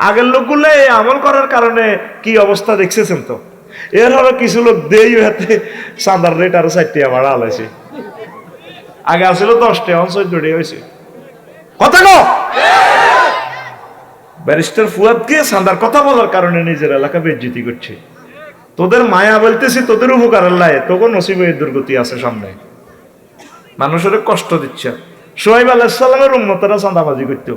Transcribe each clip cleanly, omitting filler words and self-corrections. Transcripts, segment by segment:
আগের লোকগুলো এই আমল করার কারণে কি অবস্থা দেখছেন তো। এর হলো কিছু লোক দেই হাতে চাঁদার রেট আরো 4 টাকা বাড়া আলাইছে। আগে আসলে 10 টাকা 14 টাকা হয়েছে। কথা কো ব্যারিস্টার ফুয়াদকে চাঁদার কথা বলার কারণে নিজের এলাকা বেজ্জিতি করছে। তোদের মায়া বলতেছি, তোদের উপকারের লাই, তোকে নসিবে দুর্গতি আছে সামনে, মানুষের কষ্ট দিচ্ছে। সোহাইব আলাইহিস সালামের উম্মতেরা চাঁদাবাজি করত,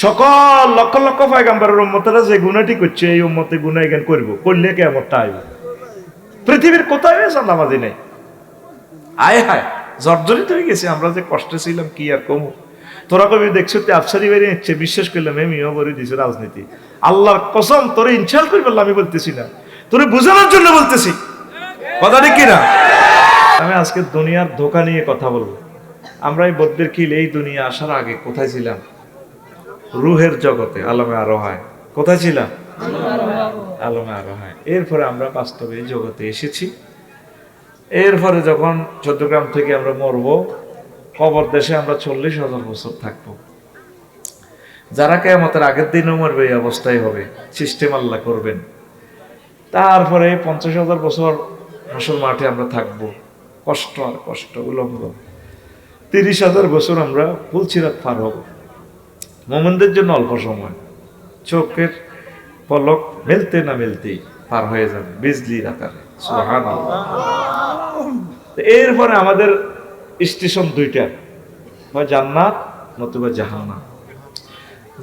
সকল লক্ষ লক্ষ পয়গম্বরের উম্মতেরা যে গুনাহটি করছে এই উম্মতে গুনাহ জ্ঞান করব, করলে কিয়ামতটা আইব। পৃথিবীর কোথায় চাঁদাবাজি নেই। আয় হায় জর্জরিত হয়ে গেছে, আমরা যে কষ্টে ছিলাম কি আর কমু। তোরা কবি দেখছো তে আফসারি বাইরে নিচ্ছে, বিশ্বাস করলাম এমিও করে দিছে রাজনীতি। আল্লাহর কসম তোরে ইনশাল করি বললাম, আমি বলতেছি না, তোরে বোঝানোর জন্য বলতেছি, কথা ঠিক কিনা। আমি আজকে দুনিয়ার ধোঁকা নিয়ে কথা বলবো। আমরা এই বদ্রের খিল এই দুনিয়া আসার আগে কোথায় ছিলাম? রুহের জগতে, আলমে আরোহায়। কোথায় ছিলাম? আলমে আরোহায়। এরপরে আমরা বাস্তবে এই জগতে এসেছি। এরপরে যখন চট্টগ্রাম থেকে আমরা মরবো, কবর দেশে আমরা 40,000 বছর থাকবো। যারা কিয়ামতের আগের দিনও মরবে এই অবস্থায় হবে, সিস্টেম আল্লাহ করবেন। তারপরে 50,000 বছর হাসর মাঠে আমরা থাকবো, কষ্ট আর কষ্ট উলঙ্গ। 30,000 বছর আমরা ফুলসিরাত পার হব। মোমেনদের জন্য অল্প সময়, চোখের পলক মেলতে না মেলতেই পার হয়ে যাবে বিজলির আকারে। সুবহানাল্লাহ। এরপরে আমাদের স্টেশন দুইটা, হয় জান্নাত নতুবা জাহান্নাম।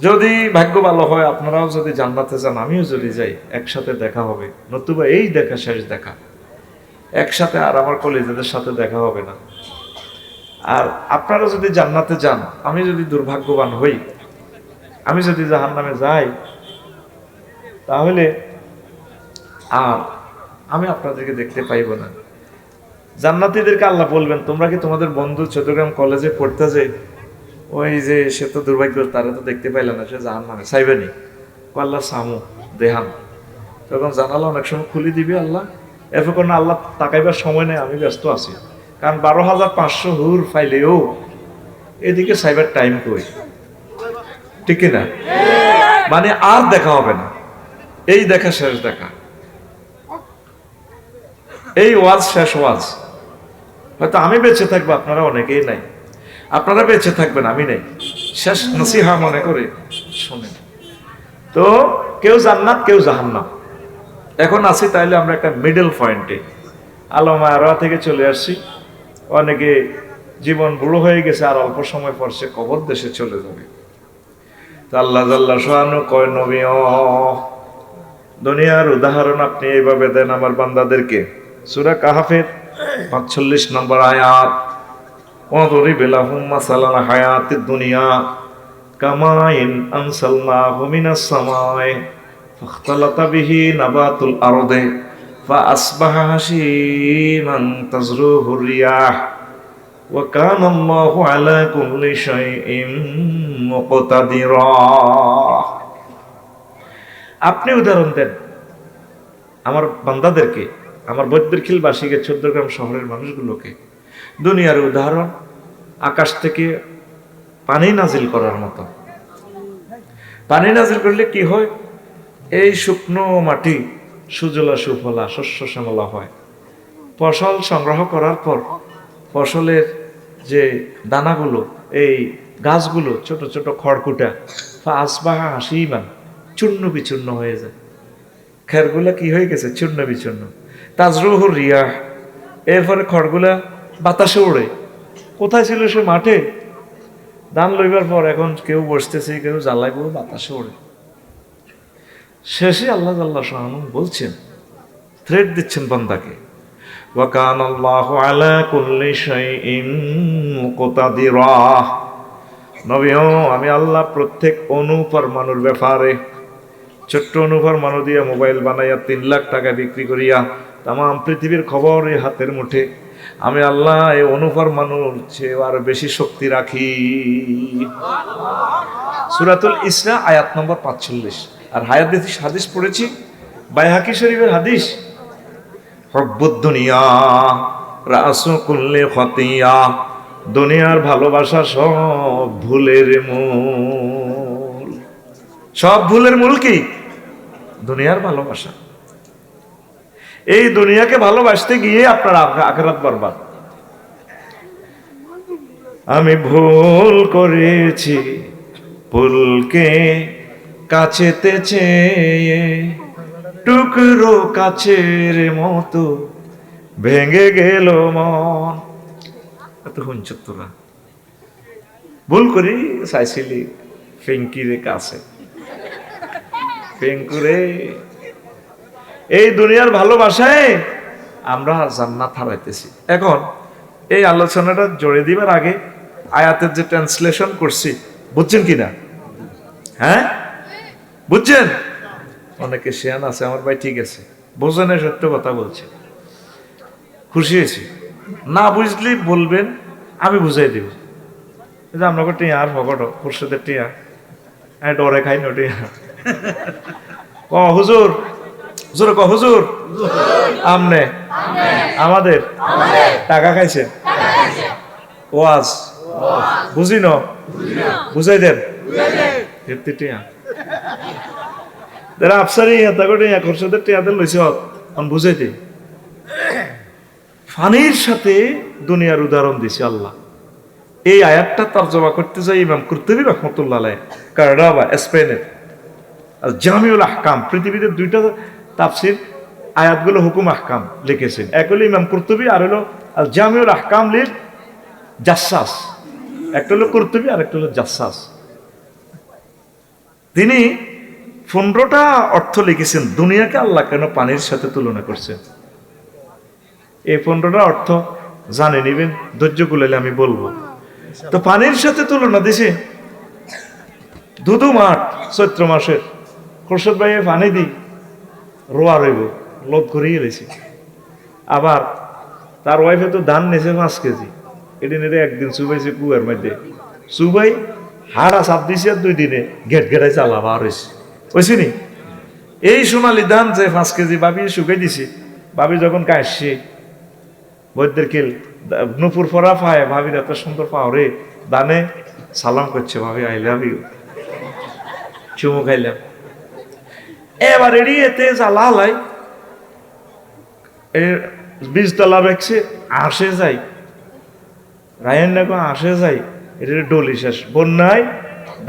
যদি ভাগ্য ভালো হয়, আপনারাও যদি জান্নাতে যান, আমিও যদি যাই, একসাথে দেখা হবে, নতুবা এই দেখা শেষ দেখা, একসাথে আর আমার কলিজাদের সাথে দেখা হবে না। আর আপনারা যদি জান্নাতে যান, আমি যদি দুর্ভাগ্যবান হই, আমি যদি জাহান্নামে যাই, তাহলে আর আমি আপনাদেরকে দেখতে পাইব না। জান্নাতীদেরকে আল্লাহ বলবেন, তোমরা কি তোমাদের বন্ধু চট্টগ্রাম কলেজে পড়তে যে ওই যে সে তো দুর্ভাগ্য, তারা তো দেখতে পাইল না, সে জাহান্নামে চাইবেনি। আল্লাহ সামু দেহান, তখন জানালা অনেক সময় খুলে দিবে আল্লাহ। এরপর কোনো আল্লাহ তাকাইবার সময় নেই, আমি ব্যস্ত আছি, কারণ 12,500 হুর ফাইলেও এদিকে সাইবার টাইম কই, ঠিক না? মানে আর দেখা হবে না, এই দেখা শেষ দেখা, এই ওয়াজ শেষ ওয়াজ। হয়তো আমি বেঁচে থাকবো, আপনারা অনেকেই নাই, আপনারা বেঁচে থাকবেন, আমি নাই, শেষ নসিহা মনে করে শোনেন। তো কেউ জান্নাত কেউ জাহান্নাম। এখন আছি তাইলে আমরা একটা মিডল পয়েন্টে, আলমে আরোহা থেকে চলে আসছি। অনেকে জীবন বুড়ো হয়ে গেছে, আর অল্প সময় পর সে কবর দেশে চলে যাবে। তো আল্লাহ জাল্লা শাআনু কয়, নবী দুনিয়ার উদাহরণ আপনি এইভাবে দেন আমার বান্দাদেরকে। সূরা কাহফের 45 নম্বর আয়াত, ওয়াদরিব লাহুম মাসালাল হায়াতিদ দুনিয়া কামাইন আনসালনাহু মিনাস সামাই ফাখতালাতা বিহি নাবাতুল আরদি ফাআসবাহা হাশীমান তাজরুহুর রিয়াহ ওয়া কানা আল্লাহু আলা কুল্লি শাইইন মুকতাদিরা। আপনি উদাহরণ দেন আমার বান্দাদেরকে, আমার বদ্রখিলবাসীকে, চট্টগ্রাম শহরের মানুষগুলোকে। দুনিয়ার উদাহরণ আকাশ থেকে পানি নাজিল করার মতো। পানি নাজিল করলে কি হয়? এই শুকনো মাটি সুজলা সুফলা শস্য শ্যামলা হয়। ফসল সংগ্রহ করার পর ফসলের যে দানাগুলো, এই গাছগুলো ছোট ছোট খড়কুটা, আসবাহা হাসিমান চূর্ণ বিচূর্ণ হয়ে যায়। খেরগুলা কি হয়ে গেছে? চূর্ণ বিচূর্ণ। তাজরুহুর রিয়াহ, এরপরে খড়গুলা বাতাসে ওড়ে। কোথায় ছিল সে? মাঠে। ধান লইবার পর এখন কেউ বসতেছে, কেউ জ্বালায়, পুরো বাতাসে ওড়ে। শেষে আল্লাহ জাল্লা শাআনু বলছেন, থ্রেট দিচ্ছেন বান্দাকে, ওয়া কানা আল্লাহু আলা কুল্লি শাইইন মুকতাদিরা। নবীও আমি আল্লাহ প্রত্যেক অনুপরমাণুর ব্যাপারে, ছোট্ট অনুপরমাণু দিয়া মোবাইল বানাইয়া 3 লাখ টাকা বিক্রি করিয়া তাম পৃথিবীর খবর এই হাতের মুঠে, আমি আল্লাহ এই অনুপরমাণুর চেয়ে আর বেশি শক্তি রাখি। সূরাতুল ইসরা আয়াত নম্বর 45। আর হাদিস পড়েছি, বাইহাকি শরীফের হাদিস, হুব্বুদ দুনিয়া রাসু কুল্লি খাতিয়া, দুনিয়ার ভালোবাসা সব ভুলের মূল। সব ভুলের মূল কি? দুনিয়ার ভালোবাসা। এই দুনিয়াকে ভালোবাসতে গিয়ে আপনার আখিরাত বরবাদ। আমি ভুল করেছি ভুলকে কাছেতে চেয়ে, টুকরো কাছের মতো ভেঙে গেল মন। এত শুনছ তোরা? ভুল করি চাইছিলি ফেঙ্কিরে কাছে, ফেঙ্কুরে। এই দুনিয়ার ভালোবাসায় আমরা জান্নাত হারাইতেছি। এখন এই আলোচনাটা জড়ে দিবার আগে আয়াতের যে ট্রান্সলেশন করছি, বুঝছেন কিনা? হ্যাঁ, বুঝছেন? অনেকে শেয়ান আছে, আমার ভাই ঠিক আছে, বোঝেন, সত্য কথা বলছে, খুশি হয়েছি। না বুঝলি বলবেন, আমি বুঝাই দিব। আপনাকে টিয়া আর ভগট খুরশেদের টিয়া ডরে খাই না টিয়া। ক হুজুর, হুজুর ক হুজুর, আমনে আমাদের টাকা খাইছে, ওয়াজ বুঝি ন, বুঝাই দেন টিয়া। যারা আফসারি খুরশেদের টিয়াদের লইছে বুঝাই দিই। ফানির সাথে দুনিয়ার উদাহরণ দিছে আল্লাহ। এই আয়াতটা তরজমা করতে যাই ইমাম কুরতুবী রাহমাতুল্লাহ আলাইহি কারডাবা স্পেনের আল জামিউল আহকাম, পৃথিবীতে দুইটা তাফসীর আয়াতগুলো হুকুম আহকাম লিখেছেন। এক হলো ইমাম কুরতুবী, আর হলো আল জামিউল আহকাম লিল জাসসাস। একটা হলো কুরতুবী আর একটা হলো জাসসাস। তিনি 15টা অর্থ লিখেছেন দুনিয়াকে আল্লাহ কেন পানির সাথে তুলনা করছেন। এই 15টা অর্থ জানে নিবেন, ধৈর্য কুলাইলে আমি বলবো। তো পানির সাথে তুলনা দিছে ধুধু মাঠ চৈত্র মাসের, খোরশেদ ভাই পানি দিই রোয়া রইব, লোদ করিয়ে রয়েছে। আবার তার ওয়াইফে তো ধান নেছে 5 কেজি, এদিন একদিন চুবাইছে কুয়ার মধ্যে, চুবাই হাড়া চাপ দিছে, আর 2 দিনে গেট গেটাই চালা বার হয়েছে, বুঝছি নি? এই সোনালি ধান যে 5 কেজি বাবি শুকাই দিছে, বাবি যখন কাশছে বৈদ্যের কিল নুপুর ফরা পায়, ভাবির এত সুন্দর পাও রে, দানে সালাম করছে, ভাবি আই লাভ ইউ, চুমু খাইলাম। এবার এতে জ্বালা লাই বীজতলা বেগছে, আসে যাই রায়ন না আসে যাই, এটা ডলি শেষ বন্যায়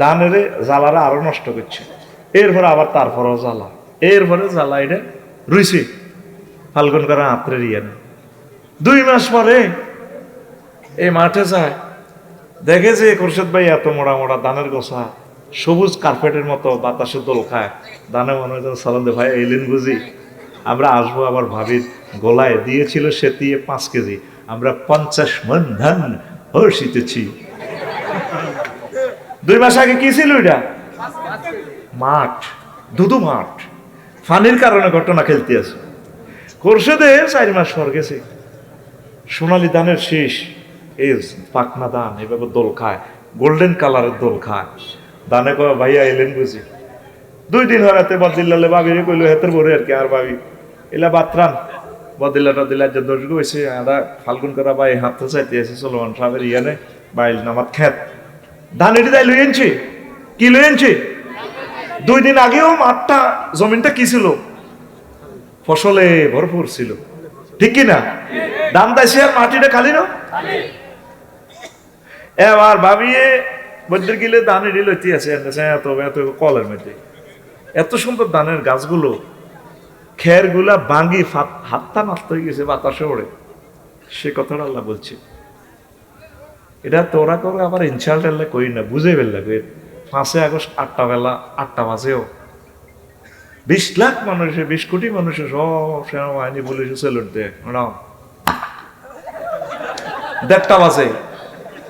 ধানের জ্বালারা আরো নষ্ট করছে। এরপরে আবার তারপরও জ্বালা, এরপরে জ্বালা এটা রুইছে ফাল্গুন করা আত্রের ইয়ে। 2 মাস পরে এই মাঠে যায়, দেখে যে খোরশেদ ভাই এত মোড়া মোড়া ধানের গোছা, সবুজ কার্পেটের মতো বাতাসে দোল খায়। দানে মনে হয় সালাম দে, ভাই এলেন বুঝি, আমরা আসবো। আবার ভাবির গোলায় দিয়েছিল সে দিয়ে 5 কেজি, আমরা 50 মণ ধান হর্ষিতেছি। 2 মাস আগে কি ছিল এটা? মাঠ, ধুধু মাঠ, ফানির কারণে ঘটনা খেলতে আছে। খোরশেদে 4 মাস পর গেছে, সোনালি ধানের শেষ, এই পাকনা ধান এভাবে দোল খায়, গোল্ডেন কালারের দোল খায়। দানে কয় ভাইয়া এলেন বুঝি। 2 দিন হরাতে বদিল্লালে ভাবিরে কইলো হেতের বরে আর কি, আর ভাবি এলা বাতরান বদিল্লাটা দিলা যে দোষ গইছে, আদা ফাল্গুন করা ভাই হাত চাইতে আছে চলমান সাহেবের ইয়ানে বাইল নামাত খেত ধান এটি তাই লই আনছি। কি লই আনছি? 2 দিন আগেও মাঠটা জমিনটা কি ছিল? ফসলে ভরপুর ছিল, ঠিক কিনা? ধান দাইছে আর মাটিটা খালি না। এবার ভাবিয়ে বৈদ্যের গিলে ধান এটি লইতে আছে, এত এত কলের মধ্যে এত সুন্দর ধানের গাছগুলো, খের গুলা ভাঙ্গি হাতটা নষ্ট হয়ে গেছে বাতাসে ওড়ে। সে কথাটা আল্লাহ বলছে, এটা তোরা করে আবার ইনশাল্ট আল্লাহ করি না, বুঝে ফেললা। 5 আগস্ট 8টা বেলা 8টা বাজেও 20 লাখ মানুষের 20 কোটি মানুষের সব সেনাবাহিনী পুলিশ সেলুট দেয়, 1:30 বাজে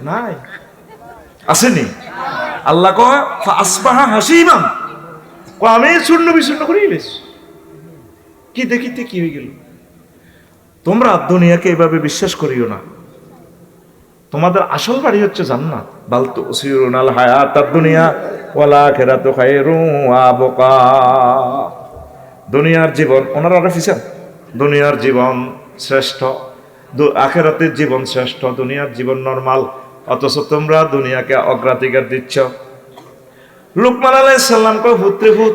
নাই আসেনি। আল্লাহ কয় আসবাহা হাসিমান, আমি শূন্য বিশূন্য করে গেছি। কি দেখিতে কি হয়ে গেল? তোমরা দুনিয়াকে এভাবে বিশ্বাস করিও না, তোমাদের আসল বাড়ি হচ্ছে জান্নাত। বাল তুসিরুনাল হায়াতাদ দুনিয়া ওয়াল আখিরাতু খায়রুন ওয়া আবকা। দুনিয়ার জীবন ওনারা রেফিছেন, দুনিয়ার জীবন শ্রেষ্ঠ, আখিরাতের জীবন শ্রেষ্ঠ, দুনিয়ার জীবন নরমাল। অথচ তোমরা দুনিয়াকে অগ্রাধিকার দিচ্ছ। লুকমান আলাইহিস সালাম কয়, পুত্রে পুত,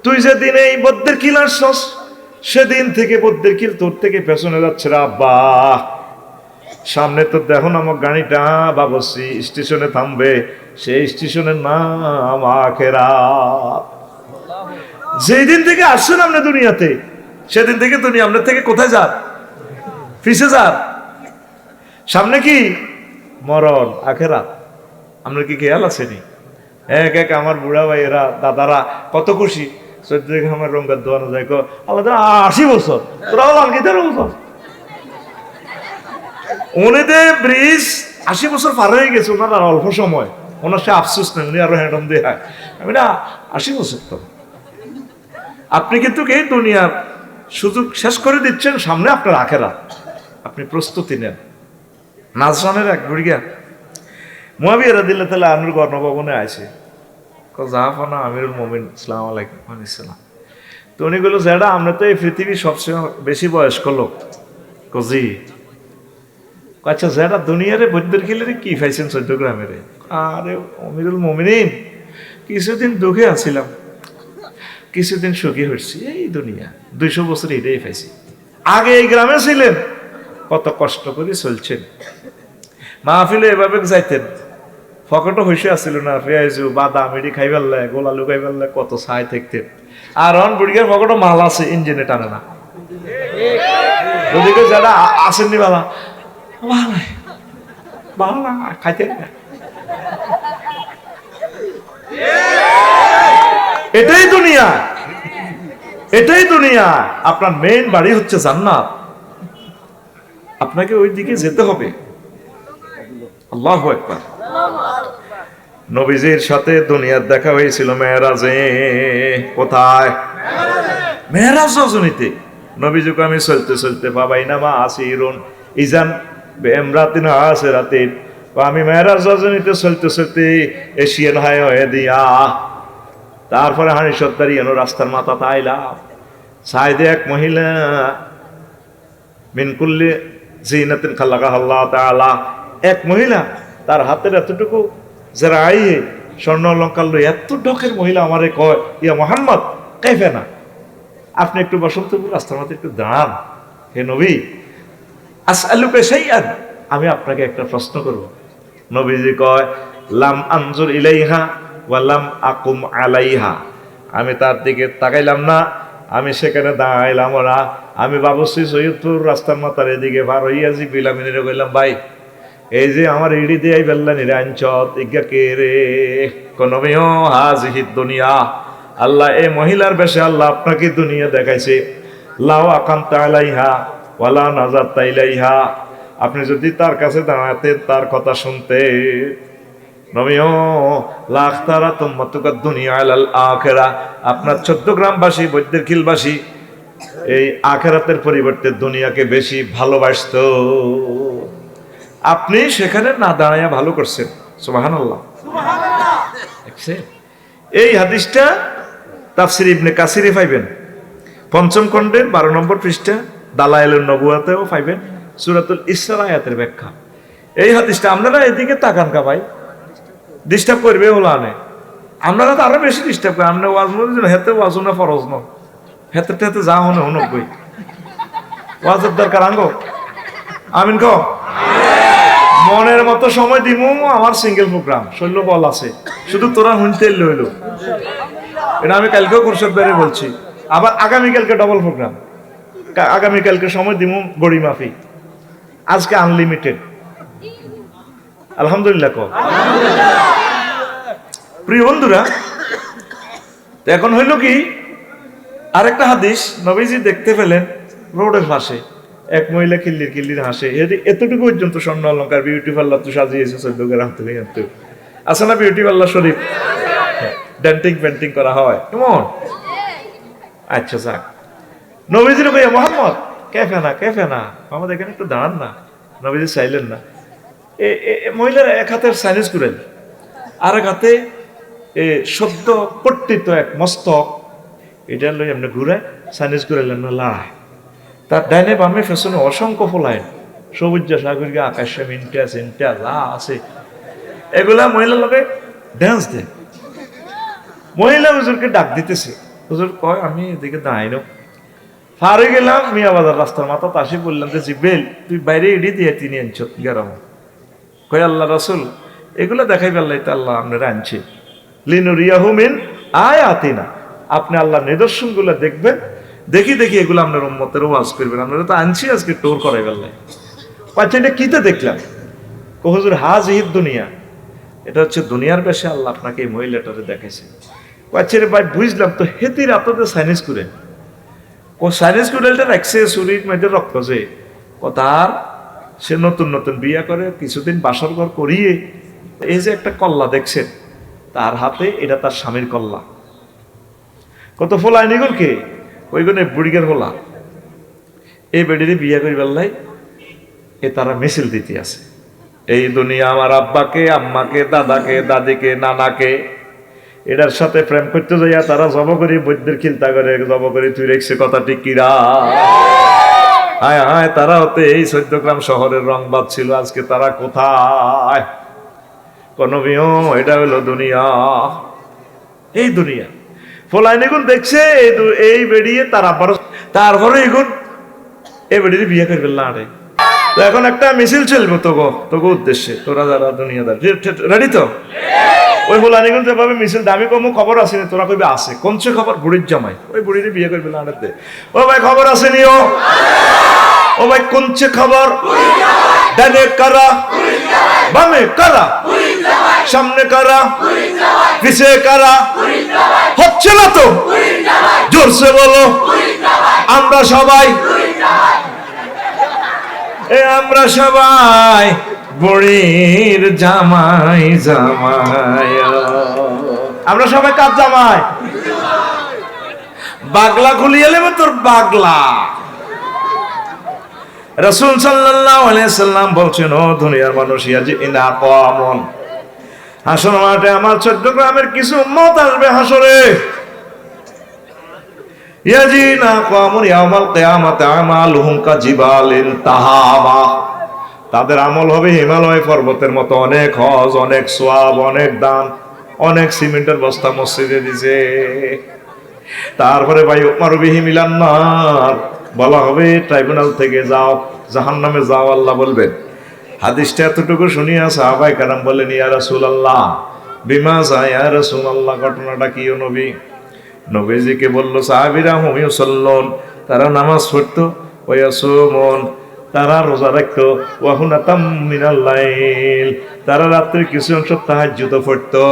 তুই যেদিন এই বদ্দের কিল আসছস, সেদিন থেকে বদ্দের কিল তোর থেকে পেছনে যাচ্ছে রে আব্বা। সামনে তো দেখুন আমার গাড়িটা বাবসি স্টেশনে থামবে, সেই স্টেশনের নাম আখিরাত। যেই দিন থেকে আসছেন আপনি দুনিয়াতে, সেদিন থেকে দুনিয়া আপনার থেকে কোথায় যান? পিছে যান। সামনে কি? মরণ, আখিরাত। আপনার কি খেয়াল আসেনি? এক এক আমার বুড়া ভাইয়েরা, দাদারা কত খুশি। চোদ্দ আমার রঙের দোয়ানো যায়, আলাদা 80 বছর, তোরাও লালকিতার বছর। উনিদের ব্রিজ 80 বছর পার হয়ে গেছে, ওনার আর অল্প সময়, ওনার সে আফসোস নেই, উনি আরো হ্যান্ডম দিয়ে। আমি না 80 বছর তো। আপনি কিন্তু এই দুনিয়ার সুযোগ শেষ করে দিচ্ছেন, সামনে আপনার আখিরাত। আপনি প্রস্তুতি নেন। নাজরানের এক বুড়িয়া মুয়াবিয়া রাদিয়াল্লাহু তাআলা আনহুর গণভবনে আছে, জাহাফানা আমিরুল মুমিন আসসালামু আলাইকুম আসসালাম। তো উনি বলল, যেটা আমরা তো এই পৃথিবীর সবচেয়ে বেশি বয়স্ক লোক। জি। আচ্ছা, যেটা দুনিয়ারে বৈদ্যের খিলের কি পাইছেন 14 গ্রামের? আরে আমিরুল মুমিনিন, কিছুদিন দুঃখে আছিলাম, কিছুদিন সুখী হচ্ছি, এই দুনিয়া 200 বছর এটাই পাইছি। আগে এই গ্রামে ছিলেন, কত কষ্ট করে চলছেন। মাহফিলে এভাবে যাইতেন, ফকটও হইসে আসছিল না, পেঁয়াজু বাদাম এটি খাই ফেললে, গোলালু খাই ফেললে, কত ছাই থাকতেন। আর অন বুড়িয়ার ফকটও মাল আছে, ইঞ্জিনে টানে না। ওদিকে যারা আসেননি বালা বালা খাইতেন না। এটাই দুনিয়া, এটাই দুনিয়া। আপনার মেইন বাড়ি হচ্ছে জান্নাত, আপনাকে ওই দিকে যেতে হবে। আল্লাহু আকবার। নবীজির সাথে দুনিয়ার দেখা হয়েছিল মেরাজে। কোথায়? মেরাজ রজনীতে। নবীজিকে আমি চলতে চলতে পাবাইনা মা আসিরুন ইজান বেমরাতিন আসরাতিন, আমি মেরাজ রজনীতে চলতে চলতে এশিয়ান হাইওয়ে দিয়া, তারপরে হানি সত্তারি এনো রাস্তার মাথা তাইলাম, সাইদে এক মহিলা মিন কুল্লি জিনাতিন খালাকা আল্লাহ তাআলা, এক মহিলা তার হাতের এতটুকু যারা আইয়ে স্বর্ণ অলঙ্কার লই, এত ঢকের মহিলা আমারে কয়, ইয়া মুহাম্মদ কাইফা না, আপনি একটু বসন্ত রাস্তার মাঝে একটু দাঁড়ান, হে নবী, আসআলুকা শাইআন, আমি আপনাকে একটা প্রশ্ন করব। নবীজি কয়, লাম আনজুর ইলাইহা ওয়া লাম আকুম আলাইহা, আমি তার দিকে তাকাইলাম না, আমি সেখানে দাঁড়াইলাম না, আমি বাবুশ্রী সৈয়দপুর রাস্তার মাথার এদিকে পার হইয়া জিবিলাম, কইলাম ভাই এই যে আমার ইডি দিয়ে বেল্লা নিরাঞ্চত ইজ্ঞা কে রে? কোনমিও হাজিহিদ দুনিয়া, আল্লাহ এই মহিলার বেশে আল্লাহ আপনাকে দুনিয়া দেখাইছে। লাও আকামতা আলাইহা ওয়ালা নাজারতা ইলাইহা, আপনি যদি তার কাছে দাঁড়াতেন, তার কথা শুনতে, নমিও লাখতারা তুম্মাতুকা দুনিয়া আলাল আখিরা, আপনার 14 গ্রামবাসী বৈদ্যের খিলবাসী এই আখিরাতের পরিবর্তে দুনিয়াকে বেশি ভালোবাসতো। আপনি সেখানে না দাঁড়াইয়া ভালো করছেন। সুবহানাল্লাহ। এই হাদিসটা তাফসির ইবনে কাসিরে পাইবেন, 5ম খণ্ডের 12 নম্বর পৃষ্ঠা, দালায়েলুন নবুয়াতেও পাইবেন, সূরাতুল ইসরা আয়াতের ব্যাখ্যা। এই হাদিসটা আপনারা এদিকে তাকান কা ভাই, ডিস্টার্ব করবে হলো আনে, আপনারা তো আরো বেশি ডিস্টার্ব করেন। আপনি ওয়াজ মনে হেতে ওয়াজ না ফরজ ন, হেতে হেতে যা হনে হনকই ওয়াজের দরকার আঙ্গো। আমিন কও। মনের মতো সময় দিমু, আমার সিঙ্গেল প্রোগ্রাম শৈল্য বল আছে, শুধু তোরা হুনতে লইল। এটা আমি কালকেও খুরশেদ বাইরে বলছি, আবার আগামীকালকে ডবল প্রোগ্রাম, আগামীকালকে সময় দিমু গড়ি মাফি, আজকে আনলিমিটেড। আলহামদুলিল্লাহ কও। প্রিয় বন্ধুরা, এখন হইল কি, আরেকটা হাদিস নবীজি দেখতে পেলেন রোডের পাশে এক মহিলা কিল্লির কিল্লির হাসে, এতটুকু পর্যন্ত স্বর্ণ অলঙ্কার বিউটি পার্লার তো সাজিয়েছে 14 গ্রাম থেকে। আছে না বিউটি পার্লার শরীফ? ডেন্টিং পেন্টিং করা হয় কেমন? আচ্ছা যাক, নবীজির ভাইয়া মোহাম্মদ কেফে না কেফে না, আমাদের এখানে একটু দাঁড়ান না। নবীজি চাইলেন না। মহিলার এক হাতের সাইনিজ করেন, আর এক হাতে সদ্য পট্টিত এক মস্তক, এটা লই এমনি ঘুরে সাইনিজ করেলেন না লড়াই। তার ডাইনে বামে ফেশনে অসংখ্য ফলাইন, সবুজ সাগরিকা আকাশে মিনটা চিন্তা যা আছে, এগুলা মহিলার লোকে ড্যান্স দেয়। মহিলা হুজুরকে ডাক দিতেছে, হুজুর কয় আমি এদিকে দাঁড়াইনো ফারে গেলাম মিয়া বাজার রাস্তার মাথা তাসি বললাম যে জিব্রাইল তুই বাইরে এডি দিয়ে তিনি আনছ গেরাম কয় আল্লাহ রাসূল এগুলো দেখাই পারলাই তো আল্লাহ আপনারা আনছে লিনুরিয়াহু মিন আয়াতিনা, আপনি আল্লাহ নিদর্শনগুলো দেখবেন, দেখি দেখি এগুলো আপনার উম্মতের ওয়াজ করবেন, আপনারা তো আনছি আজকে টোর করাই পারলাই। পাচ্ছি এটা কিতে দেখলাম, হুজুর হাজিহিদ দুনিয়া, এটা হচ্ছে দুনিয়ার বেশে আল্লাহ আপনাকে এই মহিলাটারে দেখাইছে। পাচ্ছি রে ভাই বুঝলাম তো হেতির আপনাদের সাইনিস করে ও সাইনিস কুডেলটা রাখছে শরীর মধ্যে রক্ত যে ও তার সে নতুন নতুন বিয়া করে কিছুদিন বাসর ঘর করিয়ে এই যে একটা কল্লা দেখছেন তার হাতে, এটা তার স্বামীর কল্লা। কত ফোলায় নিগর কে ওইগুলো বুড়িগের ফোলা, এই বেডিরে বিয়া করি বেল্লাই এ তারা মিছিল দিতে আছে। এই দুনিয়া আমার আব্বাকে আম্মাকে দাদাকে দাদিকে নানাকে এটার সাথে প্রেম করতে যাইয়া তারা জব করি বৈদ্যের খিলতা করে জব করি তুই রেখছে কথা ঠিক কিরা। হায় হায়, তারা হতে এই 14 গ্রাম শহরের রংবাদ ছিল, আজকে তারা কোথায়? কোন এটা হলো দুনিয়া, এই দুনিয়া ফলাইন এগুন দেখছে এই বেরিয়ে তার আবার তারপরে এগুন এই বেরিয়ে বিয়ে করে ফেললাম। আরে তো এখন একটা মিছিল চলবো তোকে উদ্দেশ্যে, তোরা যারা দুনিয়াদার রেডি তো? ওই ফলাইন যেভাবে মিছিল দামি কমু খবর আসেনি, তোরা কইবে আছে কোনছে খবর বুড়ির জামাই ওই বুড়ির বিয়ে করে ফেললাম। আরে ও ভাই খবর আসেনি, ও ভাই কোনছে খবর? ডানে কারা বামে কারা সামনে কারা পিছে কারা? হচ্ছে না তো, জোরসে বলো আমরা সবাই, আমরা সবাই বুড়ির জামাই জামাই। আমরা সবাই কার জামাই? বাগলা খুলিয়ে নেবে তোর বাগলা। রাসূল সাল্লাল্লাহু আলাইহি সাল্লাম বলছেন, ও দুনিয়ার মানুষ, ইয়াজিনা কওমুন, হাসর মাঠে আমার 14 গ্রামের কিছু উম্মত আসবে হাসরে। ইয়াজিনা কওমুন ইয়াউমাল কিয়ামাতি আমালুহুম কাজিবালিন তাহাবা, তাদের আমল হবে হিমালয় পর্বতের মতো, অনেক হজ, অনেক সওয়াব, অনেক দান, অনেক সিমেন্টের বস্তা মসজিদে দিছে। তারপরে ভাই উমারুবিহি মিলান নার, বলা হবে ট্রাইব্যুনাল থেকে যাও, জাহান্নামে যাও। আল্লাহ বলবেন। হাদিসটা এতটুকু শুনিয়া সাহাবায়ে কেরাম বললেন, ইয়া রাসূলুল্লাহ বিমা যা, ইয়া রাসূলুল্লাহ ঘটনাটা কি? ও নবী, নবীজিকে বলল সাহাবীরা হুম ইউসাল্লুন, তারা নামাজ পড়তো, ওয়া ইয়াসুমুন, তারা রোজা রাখতো, ওয়া হুনাতাম মিনাল লাইল, তারা রাত্রির কিছু অংশ তাহাজ্জুদ পড়তো।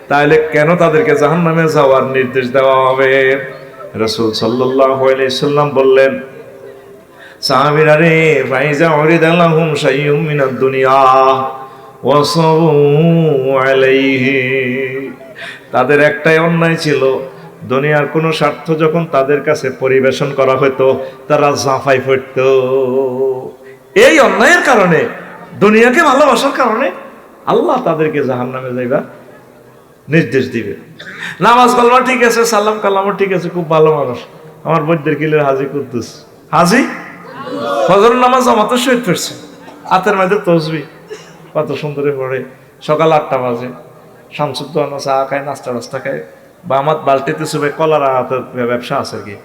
তাহলে কেন তাদেরকে জাহান্নামে যাওয়ার নির্দেশ দেওয়া হবে? রাসূল সাল্লাল্লাহু আলাইহি সাল্লাম বললেন, সাহাবীরা রে, ফাইজা উরিদালাহুম শাইউম মিনাদ দুনিয়া ওয়াসাউ আলাইহি, তাদের একটাই অন্যায় ছিল, দুনিয়ার কোনো স্বার্থ যখন তাদের কাছে পরিবেশন করা হতো তারা জাফাই পড়ত। এই অন্যায়ের কারণে, দুনিয়াকে ভালোবাসার কারণে আল্লাহ তাদেরকে জাহান্নামে যাইবা নির্দেশ দিবে। নামাজ কালামা ঠিক আছে, সালাম কালামা ঠিক আছে, খুব ভালো মানুষ, আমার বৈদ্যের কিলের হাজি কুদ্দুস, হাজি ফজর নামাজ জামাতের সহিত পড়ছে, হাতের মধ্যে তসবিহ কত সুন্দরে পড়ে, সকাল 8টা বাজে শামসুদ্দোহানা চা খায়, নাস্তা রাস্তা খায়, বা আমার বালতিতে চুবে, কলার হাতের ব্যবসা আছে আর কি,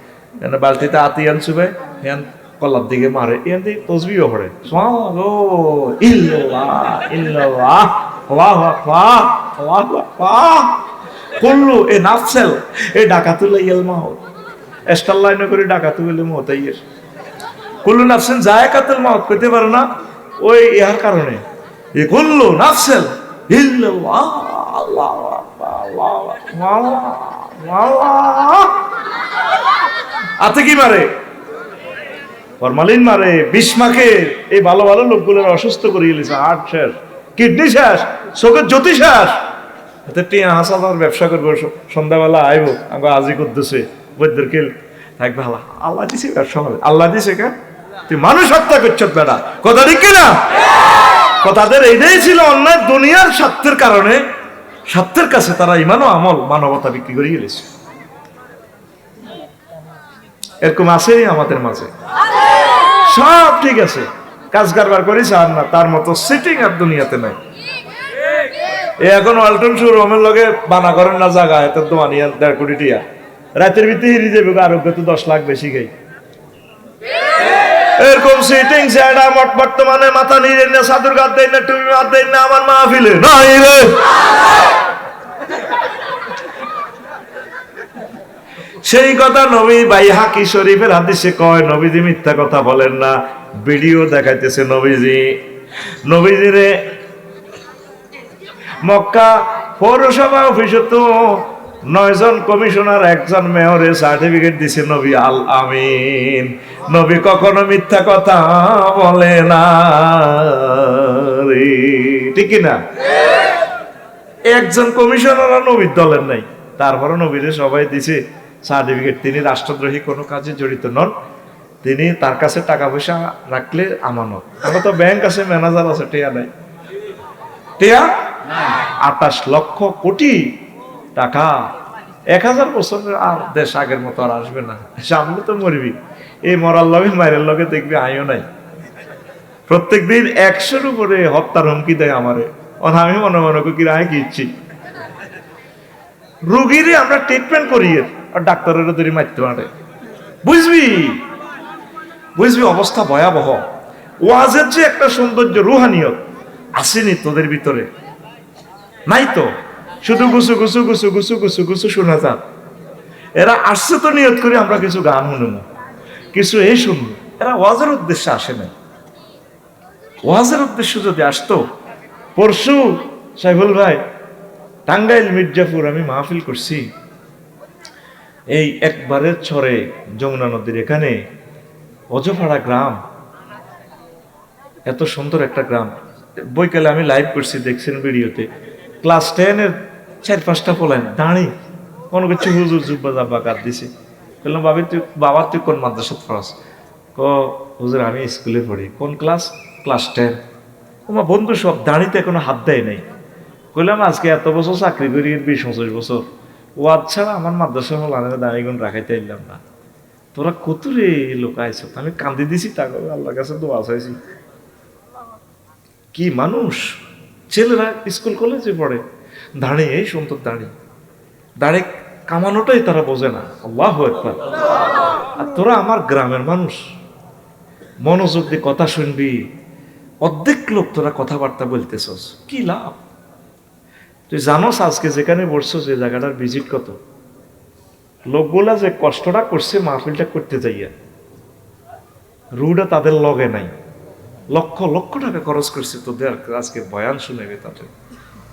বালতিতে আতি আন চুবে, হ্যান কলার দিকে মারে, এখান থেকে তসবিও পড়ে, করলো এ নাফসেল এ ডাকাতুল্লাহ ইয়েল মাহত এস্টার লাইনে করে ডাকাতু বলে মহতাইয়ের কুল্লু নাফসেন জায়কাতুল মাউত কইতে পারে না, ওই ইহার কারণে এ কুল্লু নাফসেল ইল্লাল্লাহ আল্লাহু আকবার আল্লাহু আকবার। আতে কি মারে? ফরমালিন মারে, বিষ মাখে। এই ভালো ভালো লোকগুলোর অসুস্থ করে গেছে, হার্ট শেষ, কিডনি শেষ, চোখের জ্যোতি শেষ। এতে টিয়া হাসাবার ব্যবসা করবো, সন্ধ্যাবেলা আইব আগে আজি করতেছে বৈদ্যের কেল থাকবে, আল্লাহ দিছে ব্যবসা হবে, আল্লাহ দিছে কেন? তুই মানুষ হত্যা করছ বেড়া, কথা ঠিক কিনা? তাদের এইটাই ছিল অন্যায়, দুনিয়ার স্বার্থের কারণে, স্বার্থের কাছে তারা ইমান ও আমল মানবতা বিক্রি করে গেছে। এরকম আছে আমাদের মাঝে, সব ঠিক আছে, কাজ কারবার করেছে আর না, তার মতো সিটিং আর দুনিয়াতে নাই। এখন ওয়ালটন শোরুমের লগে বানা করেন না জায়গা এত দোয়ানিয়া 1.5 কোটি টিয়া রাতের ভিতরে হিরি যাবে আরোগ্য তো 10 লাখ বেশি গাই এরকম সিটিং সেটা বর্তমানে মাথা নিয়ে না সাদুর গাদ দেয় না টুপি মাথা দেয় না আমার মাহফিলে নাই রে সেই কথা নবী বাইহাকি শরীফের হাদিসে কয় নবীজি মিথ্যা কথা বলেন না ভিডিও দেখাইতেছে নবীজিরে মক্কা পৌরসভা অফিসে তো 9 জন কমিশনার 1 জন মেয়রের সার্টিফিকেট দিছে নবী আল আমিন নবী কখনো মিথ্যা কথা বলে না রে ঠিক না একজন কমিশনার নবীর দলের নাই তারপরে নবীরে সবাই দিছে সার্টিফিকেট তিনি রাষ্ট্রদ্রোহী কোনো কাজে জড়িত নন তিনি তার কাছে টাকা পয়সা রাখলে আমানত আমরা তো ব্যাংক আছে ম্যানেজার আছে টিয়া নাই টিয়া 28 লক্ষ কোটি টাকা 1000 বছর আর দেশ আগের মতো আর আসবে না সামনে তো মরবি এই মরার লগে মায়ের লগে দেখবি আইও নাই প্রত্যেকদিন 100-এর উপরে হত্যার হুমকি দেয় আমারে আমি মনে মনে করি রায় কি ইচ্ছি রোগীরে আমরা ট্রিটমেন্ট করি আর ডাক্তারেরও ধরে মারতে পারে বুঝবি অবস্থা ভয়াবহ ওয়াজের যে একটা সৌন্দর্য রুহানিয়ত আসেনি তোদের ভিতরে নাই তো শুধু গুছু গুছু গুছু গুছু গুছু গুছু শোনা যান এরা আসছে তো নিয়ত করে আমরা কিছু গান শুনব কিছু এই শুনবো এরা ওয়াজের উদ্দেশ্যে আসে না ওয়াজের উদ্দেশ্য যদি আসতো পরশু সাইফুল ভাই টাঙ্গাইল মির্জাপুর আমি মাহফিল করছি এই একবারের ছড়ে যমুনা নদীর এখানে অজপাড়া গ্রাম এত সুন্দর একটা গ্রাম বৈকালে আমি লাইভ করছি দেখছেন ভিডিওতে ক্লাস 10-এর 4-5টা পোলায় দাঁড়িয়ে কোনো কিছু হুজুর জুব্বা জাব্বা কাট দিছে বললাম বাবা তুই কোন মাদ্রাসাত পড়াস হুজুর আমি স্কুলে পড়ি কোন ক্লাস 10 আমার বন্ধু সব দাঁড়িতে কোনো হাত দেয় নাই বললাম আজকে এত বছর চাকরি করি 20-25 বছর ওয়াদ ছাড়া আমার মাদ্রাসা হল আনে দাঁড়িয়ে গুণ রাখাইতে এলাম না তোরা কতুরে লোক আইস আমি কান্দি দিছি তা আল্লাহর কাছে দোয়া চাইছি কি মানুষ ছেলেরা স্কুল কলেজে পড়ে দাঁড়িয়ে এই সুন্দর দাঁড়িয়ে কামানোটাই তারা বোঝে না আল্লাহু আকবার আর তোরা আমার গ্রামের মানুষ মনোযোগ দিয়ে কথা শুনবি অর্ধেক লোক তোরা কথাবার্তা বলতেছস কি লাভ তুই জানোস আজকে যেখানে বসছো যে জায়গাটার ভিজিট কত লোকগুলা যে কষ্টটা করছে মাহফিলটা করতে যাইয়া রুটা তাদের লগে নাই লক্ষ লক্ষ টাকা খরচ করছে তোদের আজকে বয়ান শুনেবে তাদের